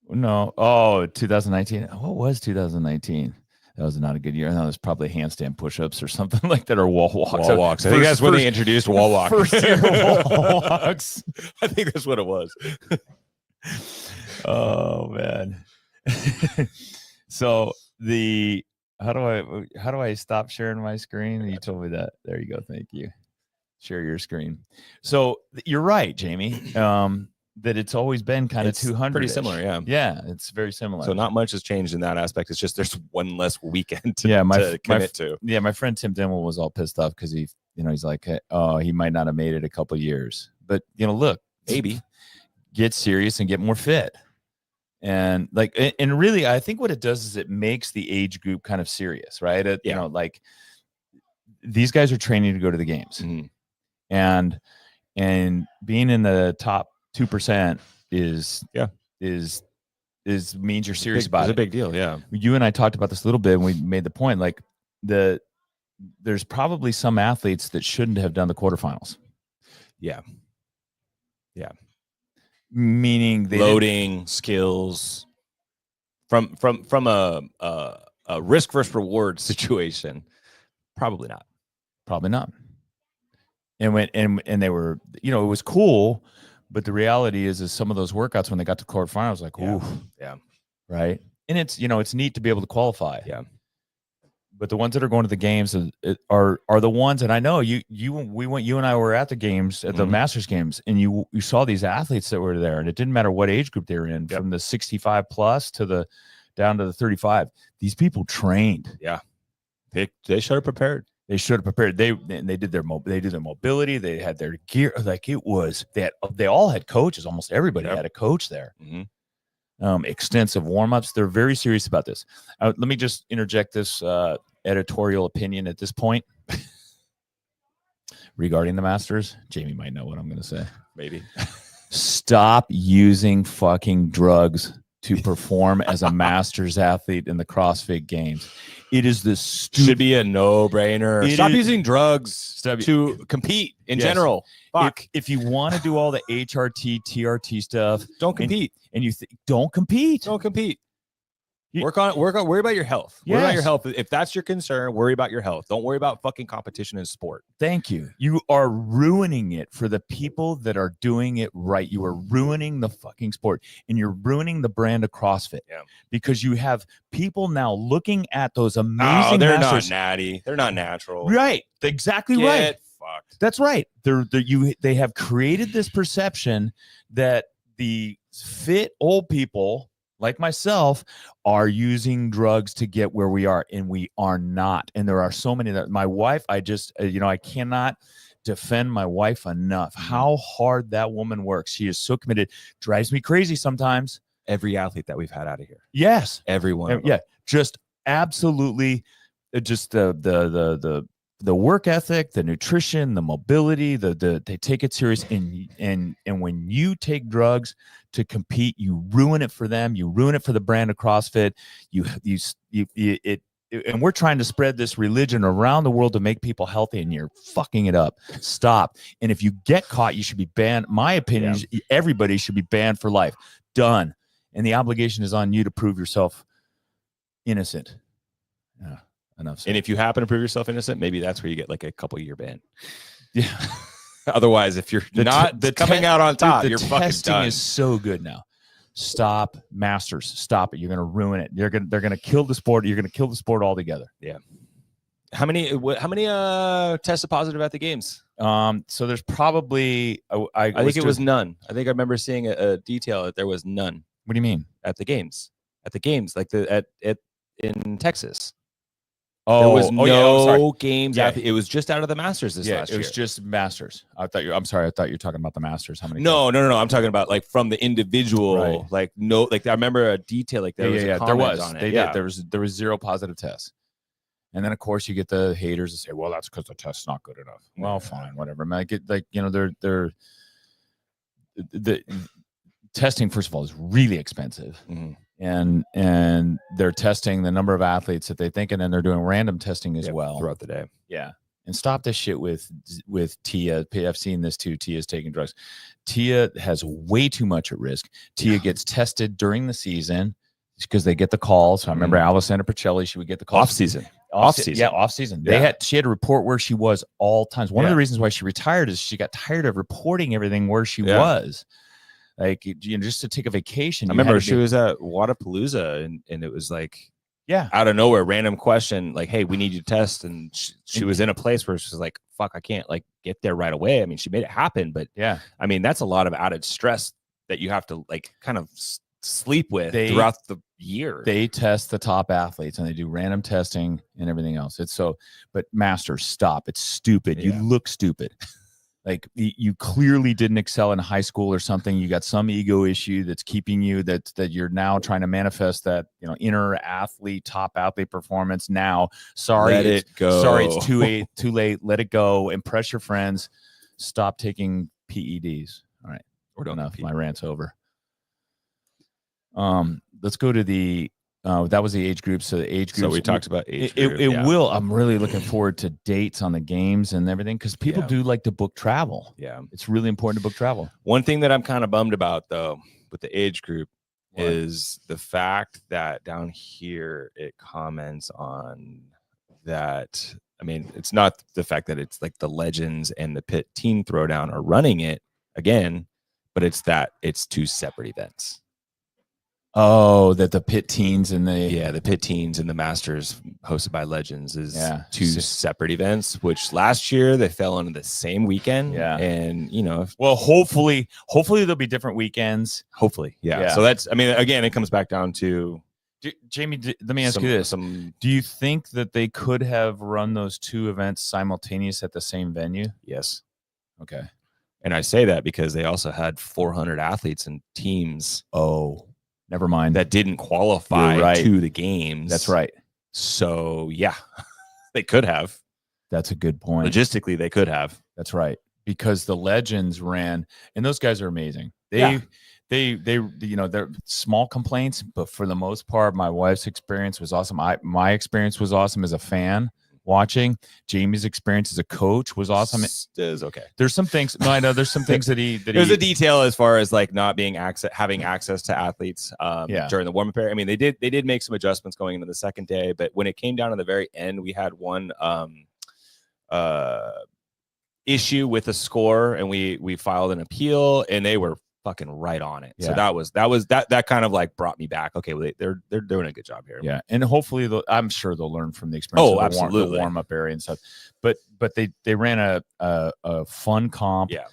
No. Oh, 2019. What was 2019? That was not a good year. That was probably handstand push-ups or something like that, or wall walks. Wall walks. I think that's when they introduced wall walk. First year wall walks. I think that's what it was. Oh man. So how do I stop sharing my screen? You told me that. There you go. Thank you. Share your screen. So you're right, Jamie. That it's always been kind of 200. Pretty similar, yeah. Yeah, it's very similar. So not much has changed in that aspect. It's just there's one less weekend to commit to. Yeah, my friend Tim Dimmel was all pissed off because he he's like, oh, he might not have made it a couple years, but look, maybe get serious and get more fit. And and really, I think what it does is it makes the age group kind of serious, right? Like these guys are training to go to the games, and being in the top 2% is means you're serious about it. It's a big deal. Yeah. You and I talked about this a little bit, and we made the point, like there's probably some athletes that shouldn't have done the quarterfinals. Yeah. Meaning loading skills from a risk versus reward situation. Probably not. And they were, it was cool, but the reality is some of those workouts when they got to quarterfinals, like, ooh, right. And it's it's neat to be able to qualify. Yeah. But the ones that are going to the games are the ones, and I know you and I were at the games, at the Masters games, and you saw these athletes that were there, and it didn't matter what age group they were in, from the 65 plus to down to the 35. These people trained. Yeah, they should have prepared. They should have prepared. They did their mobility. They had their gear. Like they all had coaches. Almost everybody had a coach there. Extensive warm-ups. They're very serious about this. Let me just interject this editorial opinion at this point regarding the Masters. Jamie might know what I'm going to say. Maybe. Stop using fucking drugs to perform as a Masters athlete in the CrossFit Games. It is the should be a no-brainer. Stop using drugs to compete in general. If you want to do all the HRT, TRT stuff, don't compete. And you don't compete. Don't compete. Work on. Worry about your health. Worry about your health. If that's your concern, worry about your health. Don't worry about fucking competition in sport. Thank you. You are ruining it for the people that are doing it right. You are ruining the fucking sport, and you're ruining the brand of CrossFit. Yeah. Because you have people now looking at those amazing. They're not natty. They're not natural. Right. Exactly right. Fucked. That's right. They have created this perception that the fit old people like myself are using drugs to get where we are, and we are not. And there are so many that my wife, I just, I cannot defend my wife enough. How hard that woman works. She is so committed. Drives me crazy sometimes. Every athlete that we've had out of here. Yes. Everyone. Yeah. Just absolutely. Just the work ethic, the nutrition, the mobility, they take it serious. And when you take drugs to compete, you ruin it for them. You ruin it for the brand of CrossFit. And we're trying to spread this religion around the world to make people healthy, and you're fucking it up. Stop. And if you get caught, you should be banned. My opinion is everybody should be banned for life. Done. And the obligation is on you to prove yourself innocent. Yeah. Enough said. And if you happen to prove yourself innocent, maybe that's where you get like a couple year ban. Yeah. Otherwise, if you're coming out on top, you're fucking testing done. Is so good now. Stop, Masters. Stop it. You're going to ruin it. They're going to kill the sport. You're going to kill the sport altogether. Yeah. How many tested positive at the games? So there's probably I think it was none. I think I remember seeing a detail that there was none. What do you mean? At the games, like in Texas. Oh, there was no games. Yeah. It was just out of the Masters last year. It was just Masters. I'm sorry. I thought you were talking about the Masters. How many? No. I'm talking about like from the individual. Right. Like I remember a detail like there was a comment on it. They did. There was 0 positive tests. And then of course you get the haters that say, "Well, that's because the test's not good enough." Well, fine, whatever. I get the testing, first of all, is really expensive. And they're testing the number of athletes that they think, and then they're doing random testing as well throughout the day. Yeah. And stop this shit with Tia. I've seen this too. Tia's taking drugs. Tia has way too much at risk. Tia gets tested during the season because they get the calls. So I remember Alessandra Pacelli, she would get the calls. Off season. Yeah, off season. Yeah. She had to report where she was all times. One of the reasons why she retired is she got tired of reporting everything where she was. Like, just to take a vacation. I remember she was at Wadapalooza and it was like, out of nowhere, random question, like, "Hey, we need you to test." And she was in a place where she's like, "Fuck, I can't like get there right away." I mean, she made it happen, but I mean, that's a lot of added stress that you have to like kind of sleep with throughout the year. They test the top athletes and they do random testing and everything else. It's so, but masters, stop. It's stupid. You look stupid. Like you clearly didn't excel in high school or something. You got some ego issue that's keeping you that you're now trying to manifest that, inner athlete, top athlete performance. Now, sorry, Let it go. Sorry, it's too late. Let it go. Impress your friends. Stop taking PEDs. All right. Or don't enough. My rant's over. Let's go to the that was the age group. So the age groups. So we talked about age group. It will. I'm really looking forward to dates on the games and everything because people do like to book travel. Yeah, it's really important to book travel. One thing that I'm kind of bummed about though with the age group is the fact that down here it comments on that. I mean, it's not the fact that it's like the Legends and the Pit Team Throwdown are running it again, but it's that it's 2 separate events. Oh, that the Pit Teens and the Pit Teens and the Masters hosted by Legends is 2 separate events, which last year they fell into the same weekend. Yeah. And well, hopefully there'll be different weekends. Hopefully. Yeah. So that's, I mean, again, it comes back down to Jamie, let me ask you this. Do you think that they could have run those 2 events simultaneous at the same venue? Yes. Okay. And I say that because they also had 400 athletes and teams. Oh, never mind. That didn't qualify to the games. That's right. So, yeah, they could have. That's a good point. Logistically, they could have. That's right. Because the Legends ran, and those guys are amazing. They're small complaints, but for the most part, my wife's experience was awesome. My experience was awesome as a fan watching. Jamie's experience as a coach was awesome. It is okay. There's some things. No, I know there's some things that there's a detail as far as like not being having access to athletes during the warm-up period. I mean, they did make some adjustments going into the second day, but when it came down to the very end, we had one issue with a score, and we filed an appeal, and they were fucking right on it. So that kind of like brought me back. Okay, well, they're doing a good job here. Yeah, and hopefully I'm sure they'll learn from the experience. Oh, absolutely, the warm up area and stuff. But they ran a fun comp. Yeah,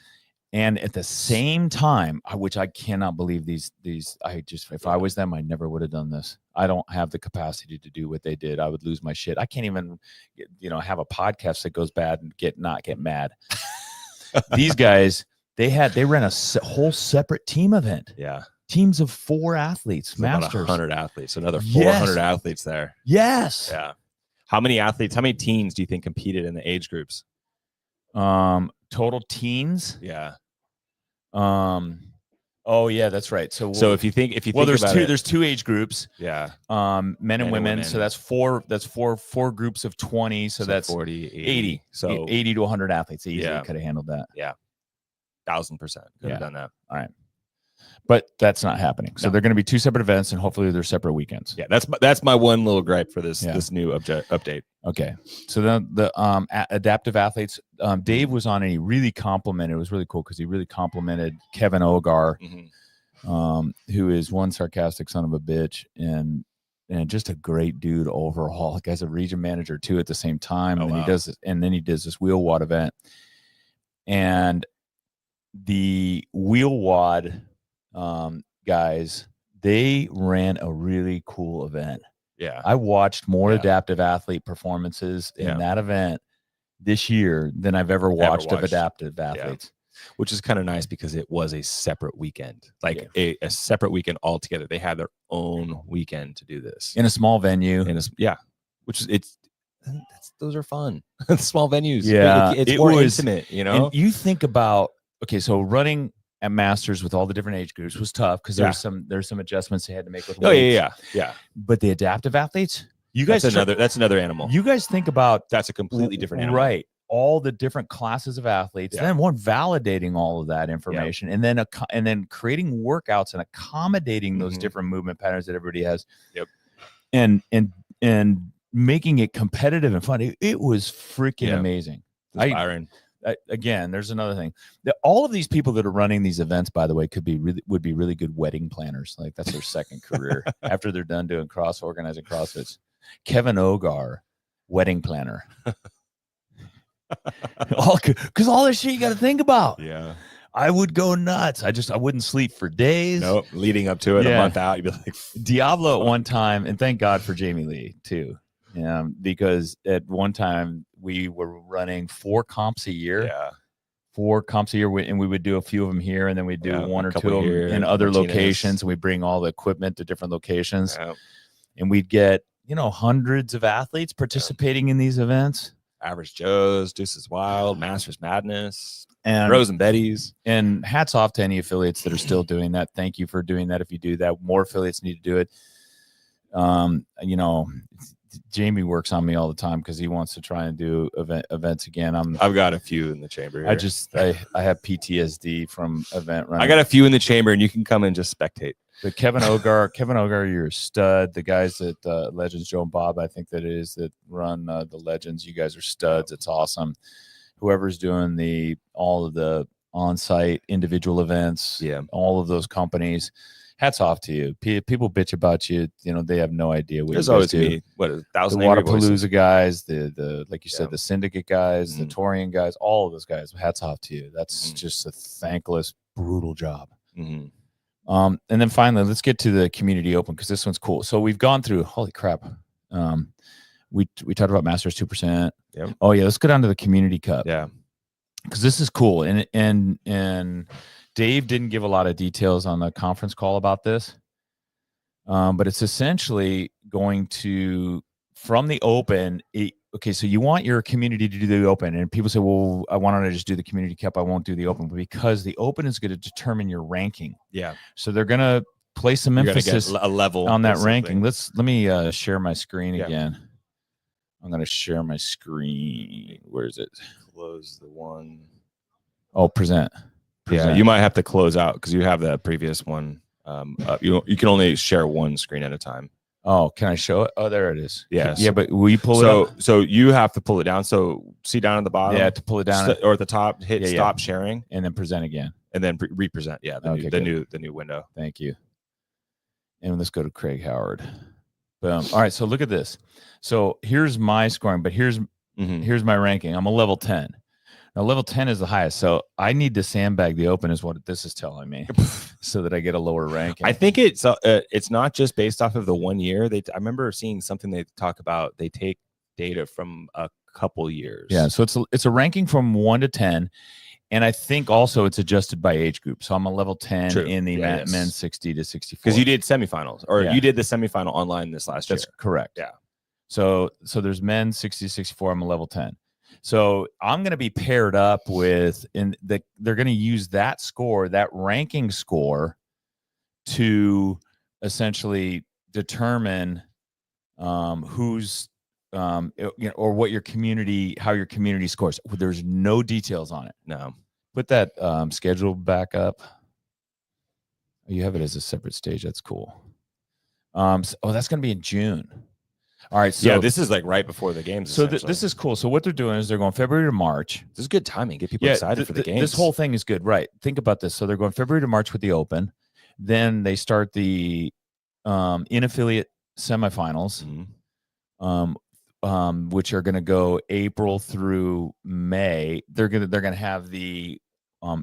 and at the same time, which I cannot believe these. If I was them, I never would have done this. I don't have the capacity to do what they did. I would lose my shit. I can't even, have a podcast that goes bad and not get mad. These guys. They ran a whole separate team event. Yeah. Teams of 4 athletes, masters. 100 athletes, another 400 athletes there. Yes. Yeah. How many teens do you think competed in the age groups? Total teens? Yeah. Oh yeah, that's right. So if you think there's 2 age groups. Yeah. Men and women. So that's four groups of 20. So that's 40, 80. So 80 to 100 athletes. They easily could have handled that. Yeah. 1,000% could have done that. All right, but that's not happening. So they're going to be 2 separate events, and hopefully they're separate weekends. Yeah, that's my one little gripe for this new update. Okay, so then the adaptive athletes, Dave was on, and he really complimented. It was really cool because he really complimented Kevin Ogar, who is one sarcastic son of a bitch, and just a great dude overall. The guy's a region manager too at the same time, and he does this wheel wad event, and the wheel wad guys, they ran a really cool event. Yeah, I watched more adaptive athlete performances in that event this year than I've ever watched of adaptive athletes, which is kind of nice because it was a separate weekend, like a separate weekend altogether. They had their own weekend to do this in a small venue. Which is those are fun. Small venues. Yeah, it's more intimate. And you think about. Okay, so running at Masters with all the different age groups was tough because there's some adjustments they had to make with weights. Yeah. But the adaptive athletes, that's another animal. You guys think about that's a completely different animal, right? All the different classes of athletes, and then one validating all of that information, and then creating workouts and accommodating those different movement patterns that everybody has. Yep. And making it competitive and fun. It was freaking amazing. Inspiring. Again, there's another thing. All of these people that are running these events, by the way, would be really good wedding planners. Like that's their second career after they're done doing organizing CrossFits. Kevin Ogar, wedding planner. Because all this shit you got to think about. Yeah. I would go nuts. I wouldn't sleep for days. Nope. Leading up to it, a month out, you'd be like, Diablo at one time, and thank God for Jamie Lee too. Because at one time we were running 4 comps a year. Yeah. 4 comps a year, and we would do a few of them here, and then we'd do 1 or 2 of them here in other Martinez. locations. And we bring all the equipment to different locations, Yeah. and we'd get hundreds of athletes participating in these events. Average Joe's, Deuces Wild, Masters Madness, And Rose and Betty's. And hats off to any affiliates that are still doing that. Thank you for doing that. If you do that, more affiliates need to do it. Jamie works on me all the time because he wants to try and do events again. I've got a few in the chamber. I have PTSD from event running. I got a few in the chamber, and you can come and just spectate. But Kevin Ogar, you're a stud. The guys at Legends, Joe and Bob, I think that is, that run the Legends. You guys are studs. It's awesome. Whoever's doing all of the on-site individual events, all of those companies, hats off to you. People bitch about you. They have no idea what There's you guys always do. What, 1,000 the Waterpalooza guys, the like you said, the Syndicate guys, the Torian guys, all of those guys. Hats off to you. That's just a thankless, brutal job. And then finally, let's get to the community open, because this one's cool. So we've gone through, holy crap. We talked about Masters 2%. Yep. Oh yeah, let's go down to the Community Cup. Yeah. Because this is cool. And Dave didn't give a lot of details on the conference call about this. But it's essentially going to, from the Open, okay, so you want your community to do the Open, and people say, well, I want to just do the Community Cup, I won't do the Open, but because the Open is going to determine your ranking. Yeah. So they're going to place some emphasis a level on that ranking. Let me share my screen again. I'm going to share my screen. Where is it? Close the one. Oh, present. Yeah, you might have to close out because you have the previous one. You can only share one screen at a time. Oh, can I show it? Oh, there it is. Yeah. Yeah, but will you pull it up? So you have to pull it down. So see down at the bottom. Yeah, to pull it down. Or at the top, hit stop sharing. And then present again. And then represent. Yeah, the new window. Thank you. And let's go to Craig Howard. Boom. All right, so look at this. So here's my scoring, but here's my ranking. I'm a level 10. Now, level 10 is the highest, so I need to sandbag the Open is what this is telling me, so that I get a lower ranking. I think it's not just based off of the 1 year. I remember seeing something they talk about. They take data from a couple years. Yeah, so it's a ranking from 1 to 10, and I think also it's adjusted by age group. So I'm a level 10 in the men's 60 to 64. Because you did semifinals, or you did the semifinal online this last year. That's correct. Yeah. So there's men 60 to 64. I'm a level 10. So I'm going to be paired up with, they're going to use that score, that ranking score, to essentially determine who's, or what your community, how your community scores. There's no details on it. No. Put that schedule back up. You have it as a separate stage. That's cool. That's going to be in June. All right. So this is like right before the games. So this is cool. So what they're doing is they're going February to March. This is good timing. Get people excited for the games. This whole thing is good. Right. Think about this. So they're going February to March with the Open. Then they start the in-affiliate semifinals, which are going to go April through May. They're going to have the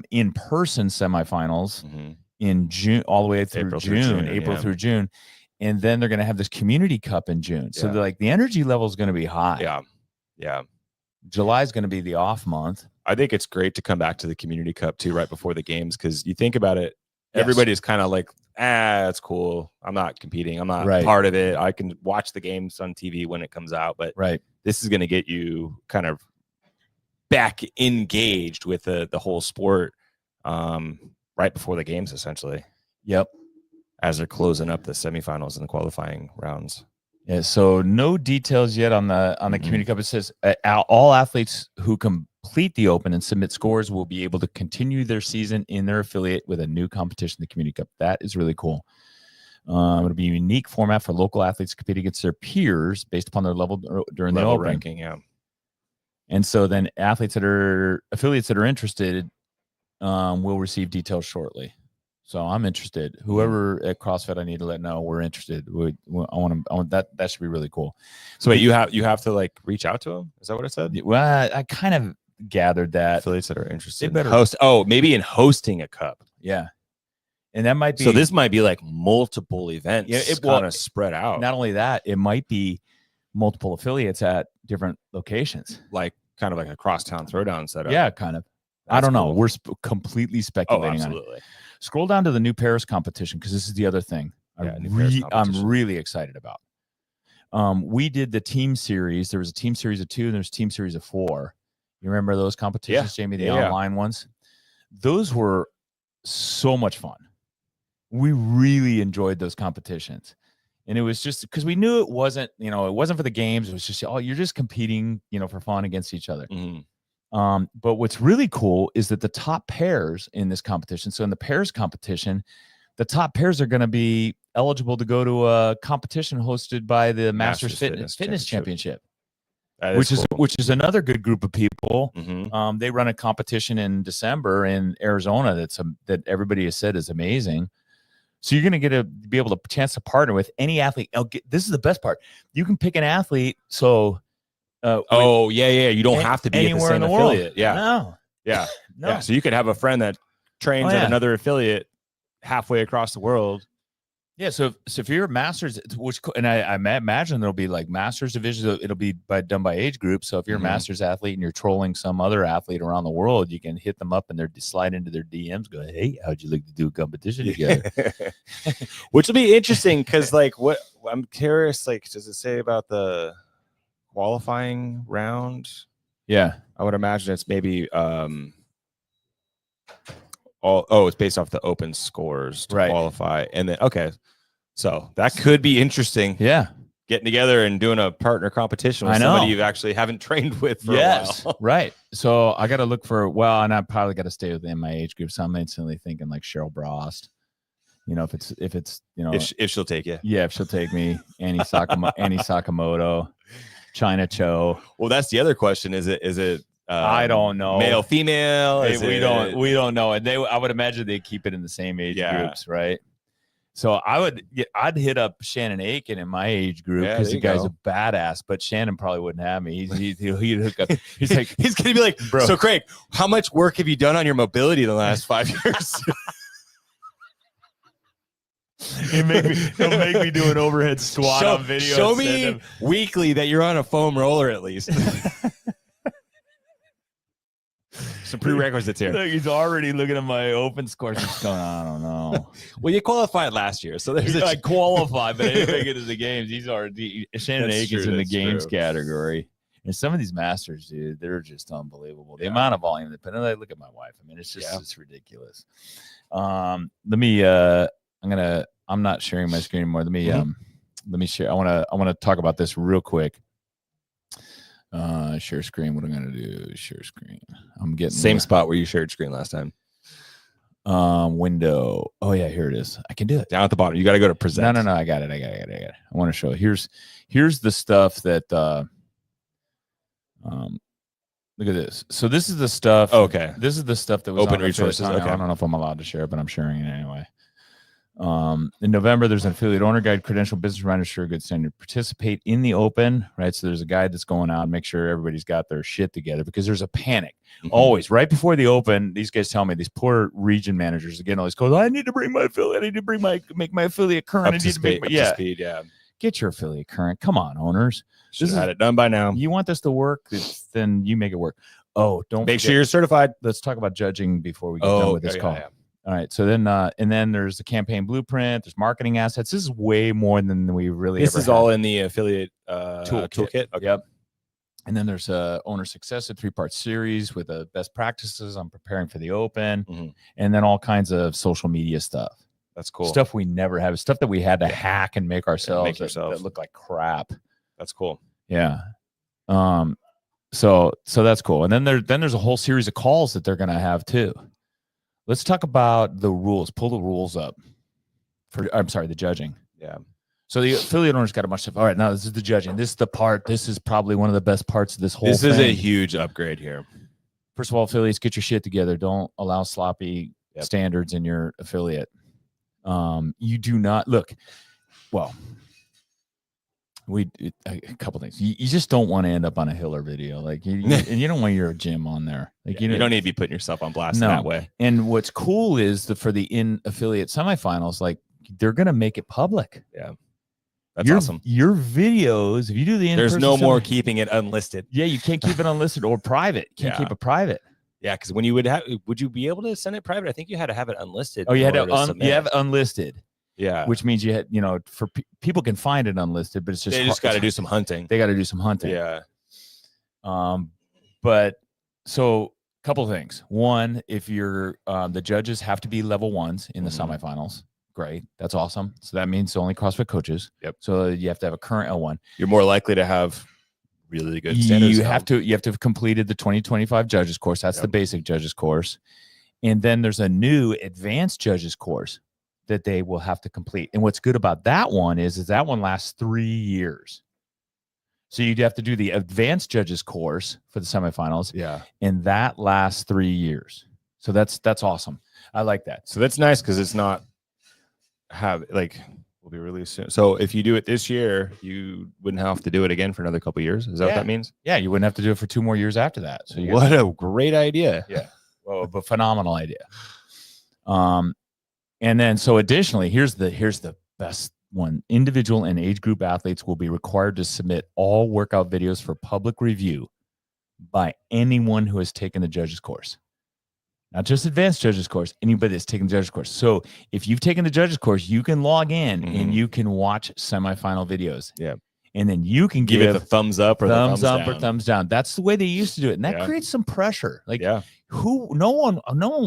in-person semifinals in June, all the way through April through June. And then they're going to have this Community Cup in June. So the energy level is going to be high. Yeah. Yeah. July is going to be the off month. I think it's great to come back to the Community Cup too, right before the games. Cause you think about it, everybody's kind of like, that's cool. I'm not competing. I'm not part of it. I can watch the games on TV when it comes out, but this is going to get you kind of back engaged with the whole sport right before the games, essentially. Yep. As they're closing up the semifinals and the qualifying rounds. Yeah, so no details yet on the Community Cup. It says all athletes who complete the Open and submit scores will be able to continue their season in their affiliate with a new competition, the Community Cup. That is really cool. It'll be a unique format for local athletes to compete against their peers based upon their level during the Open ranking. Yeah, and so then affiliates that are interested will receive details shortly. So I'm interested. Whoever at CrossFit, I need to let know we're interested. I want that. That should be really cool. So wait, you have to like reach out to them? Is that what it said? Well, I kind of gathered that affiliates that are interested They in better- host. Oh, maybe in hosting a cup. yeah, and that might be So this might be like multiple events. Yeah, it- kind well, of spread out. not only that, it might be multiple affiliates at different locations. Like kind of like a crosstown throwdown setup. Yeah, kind of. I That's don't know. cool. We're completely Oh, speculating on it. absolutely. Scroll down to the new Paris competition because this is the other thing Yeah, new Paris I'm competition. really excited about. We did the team series. There was a team series of 2 and there's a team series of 4. You remember those competitions, Jamie, the Yeah. online ones? Those were so much fun. We really enjoyed those competitions. And it was just because we knew it wasn't for the games. It was just, you're just competing, for fun against each other. Mhm. But what's really cool is that the top pairs in this competition, so in the pairs competition, the top pairs are going to be eligible to go to a competition hosted by the Masters Fitness Championship, That which is cool. which is another good group of people. Mhm. They run a competition in December in Arizona that everybody has said is amazing. So you're going to be able to chance to partner with any athlete. This is the best part. You can pick an athlete. So, yeah. You don't have to be at the anywhere in same the world. affiliate. Yeah. No, Yeah. no. Yeah. So you could have a friend that trains at another affiliate halfway across the world. Yeah, so if you're a masters, and I imagine there'll be like masters divisions. It'll be done by age group. So if you're a masters athlete and you're trolling some other athlete around the world, you can hit them up and they're slide into their DMs, go, "Hey, how'd you like to do a competition together?" Which will be interesting because, like, what I'm curious, like, does it say about the qualifying round? Yeah, I would imagine it's maybe it's based off the open scores to qualify, and then so that could be interesting. Yeah, getting together and doing a partner competition with somebody you actually haven't trained with for a while. Right. So I got to look for and I probably got to stay within my age group. So I'm instantly thinking like Cheryl Brost. If it's if she'll take you, if she'll take me, Annie Sakamoto, China Cho. Well, that's the other question. Is it? I don't know. Male, female. We don't know. And I would imagine they keep it in the same age groups, right? So I'd hit up Shannon Aiken in my age group because the guy's a badass. But Shannon probably wouldn't have me. He'd hook up. He's like, he's gonna be like, bro. So Craig, how much work have you done on your mobility in the last 5 years? He'll make me do an overhead squat on video. Show me weekly that you're on a foam roller at least. Some prerequisites here. Look, he's already looking at my open scores. He's going, I don't know. Well, you qualified last year, so there's I qualified, but I didn't make it to the games. He's already Shannon Aiken's in the games category. And some of these masters, dude, they're just unbelievable. The amount of volume they put in. I look at my wife. I mean, it's just it's ridiculous. Let me I'm not sharing my screen anymore. Let me share. I wanna talk about this real quick. Share screen. What I'm gonna do? Share screen. I'm getting same spot where you shared screen last time. Window. Oh yeah, here it is. I can do it. Down at the bottom. You got to go to present. No. I got it. I want to show. Here's the stuff that. Look at this. So this is the stuff. Okay. This is the stuff that was open on resources. Okay. I don't know if I'm allowed to share, but I'm sharing it anyway. In November, there's an affiliate owner guide, credential business runners, sure good standard. Participate in the open, right? So there's a guide that's going out, make sure everybody's got their shit together because there's a panic. Always right before the open. These guys tell me, these poor region managers again, always go, I need to bring my affiliate. I need to make my affiliate current. Up to speed, yeah. Get your affiliate current. Come on, owners. Should have had it done by now. You want this to work? Then you make it work. Oh, don't make sure you're certified. Let's talk about judging before we get done with this call. Yeah. All right. So then, and then there's the campaign blueprint. There's marketing assets. This is way more than we really. This is all in the affiliate toolkit. Okay. Yep. And then there's a owner success, a 3-part series with best practices on preparing for the open, and then all kinds of social media stuff. That's cool. Stuff we never have. Stuff that we had to hack and make ourselves. That look like crap. That's cool. Yeah. So that's cool. And then there's a whole series of calls that they're going to have too. Let's talk about the rules. Pull the rules up the judging. Yeah. So the affiliate owner's got a bunch of stuff. All right, now this is the judging. This is the part. This is probably one of the best parts of this whole thing. This is a huge upgrade here. First of all, affiliates, get your shit together. Don't allow sloppy standards in your affiliate. You do not look. Well, a couple things. You just don't want to end up on a Hiller video, like and you don't want your gym on there. Like you don't need to be putting yourself on blast that way. And what's cool is for the in affiliate semifinals, like they're gonna make it public. Yeah, that's awesome. Your videos, if you do the there's no more keeping it unlisted. Yeah, you can't keep it unlisted or private. Can't keep it privite. Yeah, because when you would you be able to send it private? I think you had to have it unlisted. Oh, you had to you have it unlisted. Yeah, which means you had, for people can find it unlisted, but it's just they just got to do some hunting. They got to do some hunting. Yeah. But so a couple of things. One, if you're the judges have to be level 1s in the semifinals. Great, that's awesome. So that means only CrossFit coaches. Yep. So you have to have a current L1. You're more likely to have really good standards. You have to have completed the 2025 judges course. That's the basic judges course, and then there's a new advanced judges course that they will have to complete. And what's good about that one is that one lasts 3 years. So you'd have to do the advanced judges course for the semifinals. Yeah. And that lasts 3 years. So that's awesome. I like that. So that's nice because it's not will be released soon. So if you do it this year, you wouldn't have to do it again for another couple of years. Is that what that means? Yeah, you wouldn't have to do it for 2 more years after that. So what a great idea. Yeah. Well, a phenomenal idea. And then so additionally, here's the best one. Individual and age group athletes will be required to submit all workout videos for public review by anyone who has taken the judges course. Not just advanced judges course, anybody that's taken the judges course. So if you've taken the judges course, you can log in and you can watch semifinal videos. Yeah. And then you can give it the thumbs up or thumbs the up or thumbs down. That's the way they used to do it. And that creates some pressure. Like no one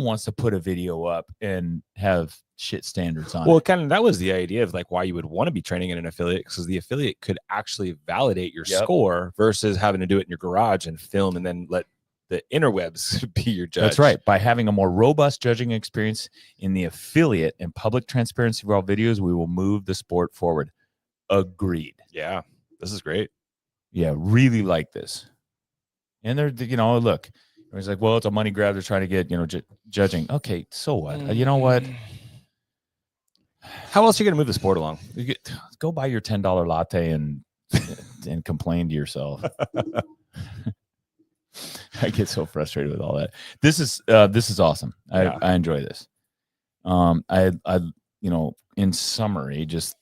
wants to put a video up and have shit standards on it. Well, kind of that was the idea of like why you would want to be training in an affiliate, because the affiliate could actually validate your score versus having to do it in your garage and film and then let the interwebs be your judge. That's right. By having a more robust judging experience in the affiliate and public transparency of all videos, we will move the sport forward. Agreed. Yeah, this is great. Yeah, really like this. And they're, look, it's like, well, it's a money grab. They're trying to get, judging. Okay, so what? You know what? How else are you going to move the sport along? Go buy your $10 latte and complain to yourself. I get so frustrated with all that. This is awesome. I enjoy this. In summary, just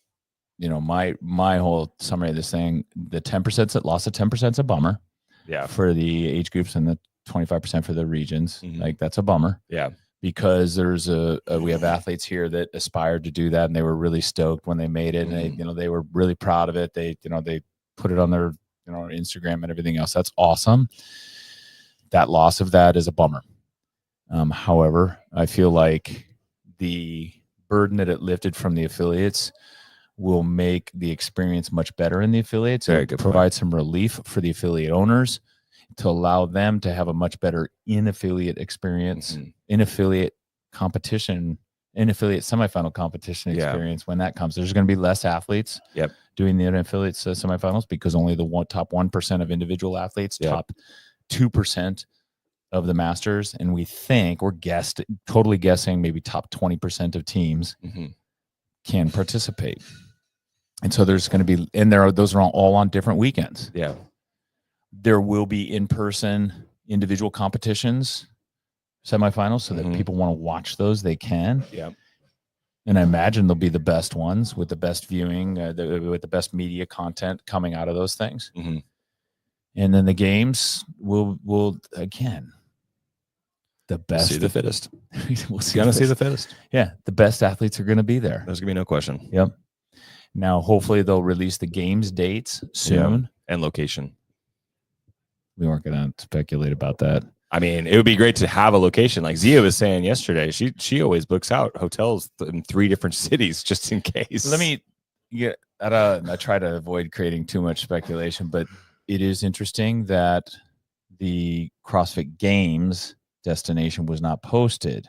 my whole summary of this thing, the 10% loss of 10% is a bummer. Yeah. For the age groups and the 25% for the regions, like that's a bummer. Yeah. Because there's we have athletes here that aspired to do that, and they were really stoked when they made it, and they were really proud of it. They put it on their Instagram and everything else. That's awesome. That loss of that is a bummer. However, I feel like the burden that it lifted from the affiliates will make the experience much better in the affiliates. Very good. Provide some relief for the affiliate owners to allow them to have a much better in-affiliate experience, in-affiliate competition, in-affiliate semifinal competition experience. When that comes, there's going to be less athletes doing the in-affiliate semifinals because only the top 1% of individual athletes, top 2% of the masters, and we're totally guessing maybe top 20% of teams can participate. And so there's going to be, and those are all on different weekends. Yeah. There will be in-person individual competitions, semifinals, so that people want to watch those, they can. Yeah. And I imagine they'll be the best ones with the best viewing, with the best media content coming out of those things. And then the games will again, the best. See the fittest. We'll see the fittest. Yeah. The best athletes are going to be there. There's going to be no question. Yep. Now, hopefully they'll release the games dates soon. And location. We weren't going to speculate about that. I mean, it would be great to have a location. Like Zia was saying yesterday, she always books out hotels in 3 different cities just in case. I try to avoid creating too much speculation, but it is interesting that the CrossFit Games destination was not posted.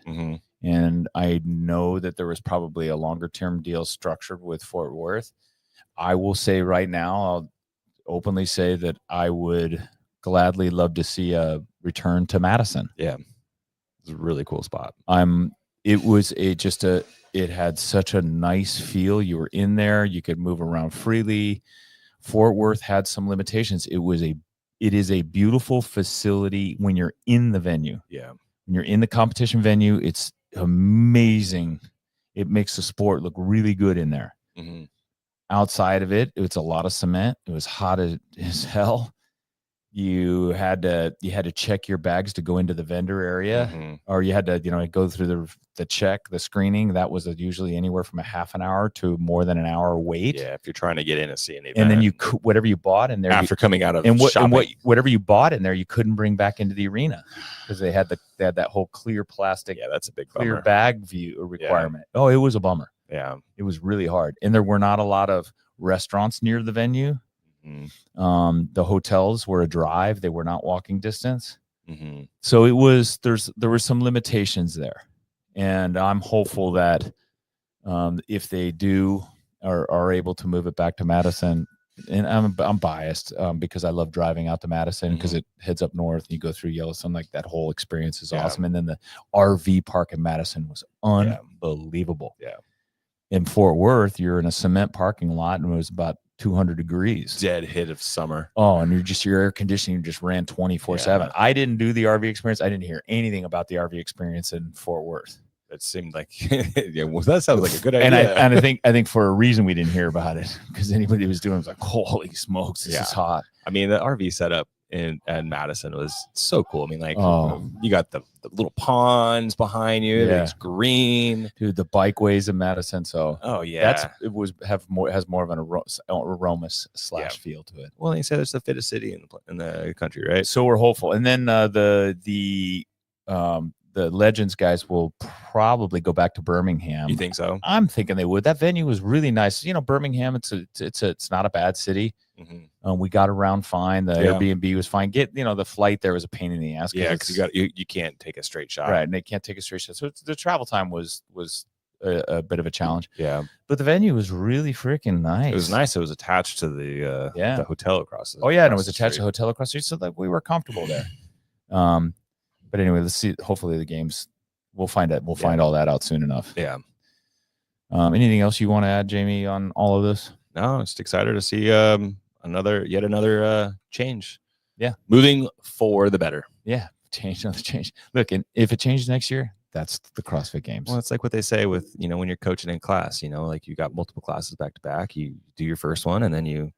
And I know that there was probably a longer term deal structured with Fort Worth. I will say right now, I'll openly say that I would gladly love to see a return to Madison. Yeah. It's a really cool spot. It had such a nice feel. You were in there, you could move around freely. Fort Worth had some limitations. It is a beautiful facility when you're in the venue. Yeah. When you're in the competition venue, it's amazing. It makes the sport look really good in there. Mm-hmm. Outside of it, it's a lot of cement. It was hot as hell. You had to check your bags to go into the vendor area, or you had to go through the screening. That was usually anywhere from a half an hour to more than an hour wait. Yeah, if you're trying to get in and see an event. And then whatever you bought in there after coming out of whatever you bought in there, you couldn't bring back into the arena because they had that whole clear plastic. Yeah, that's a big clear bummer. bag view requirement. Yeah. Oh, it was a bummer. Yeah, it was really hard, and there were not a lot of restaurants near the venue. The hotels were a drive; they were not walking distance. So there were some limitations there, and I'm hopeful that if they are able to move it back to Madison, and I'm biased because I love driving out to Madison because it heads up north and you go through Yellowstone. Like that whole experience is awesome, and then the RV park in Madison was unbelievable. Yeah. In Fort Worth, you're in a cement parking lot and it was about 200 degrees. Dead hit of summer. Oh, and your air conditioning just ran 24/7. I didn't do the RV experience. I didn't hear anything about the RV experience in Fort Worth. It seemed like that sounds like a good idea. And I think for a reason we didn't hear about it because anybody who was doing it was like, holy smokes, this is hot. I mean, the RV setup in Madison was so cool. I mean, like you got the little ponds behind you. Yeah. It's green, dude. The bikeways in Madison. So has more of an aroma / feel to it. Well, they said it's the fittest city in the country, right? So we're hopeful. And then the Legends guys will probably go back to Birmingham. You think so? I'm thinking they would. That venue was really nice. Birmingham, it's not a bad city. We got around fine. The Airbnb was fine. The flight there was a pain in the ass. Yeah, because you can't take a straight shot. Right, and they can't take a straight shot. So the travel time was a bit of a challenge. Yeah, but the venue was really freaking nice. It was nice. It was attached to the hotel across. And it was attached to a hotel across the street, so that we were comfortable there. But anyway, let's see. Hopefully the games, we'll find it. We'll find all that out soon enough. Yeah. Anything else you want to add, Jamie, on all of this? No, I'm just excited to see yet another change. Yeah. Moving for the better. Yeah. Another change. Look, and if it changes next year, that's the CrossFit Games. Well, it's like what they say with, when you're coaching in class, like you got multiple classes back to back, you do your first one and then you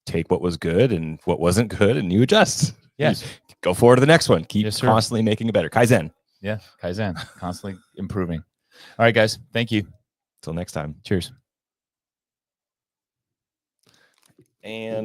take what was good and what wasn't good and you adjust. Yes. Go forward to the next one. Keep constantly making it better. Kaizen. Yeah. Kaizen. Constantly improving. All right, guys. Thank you. Till next time. Cheers. And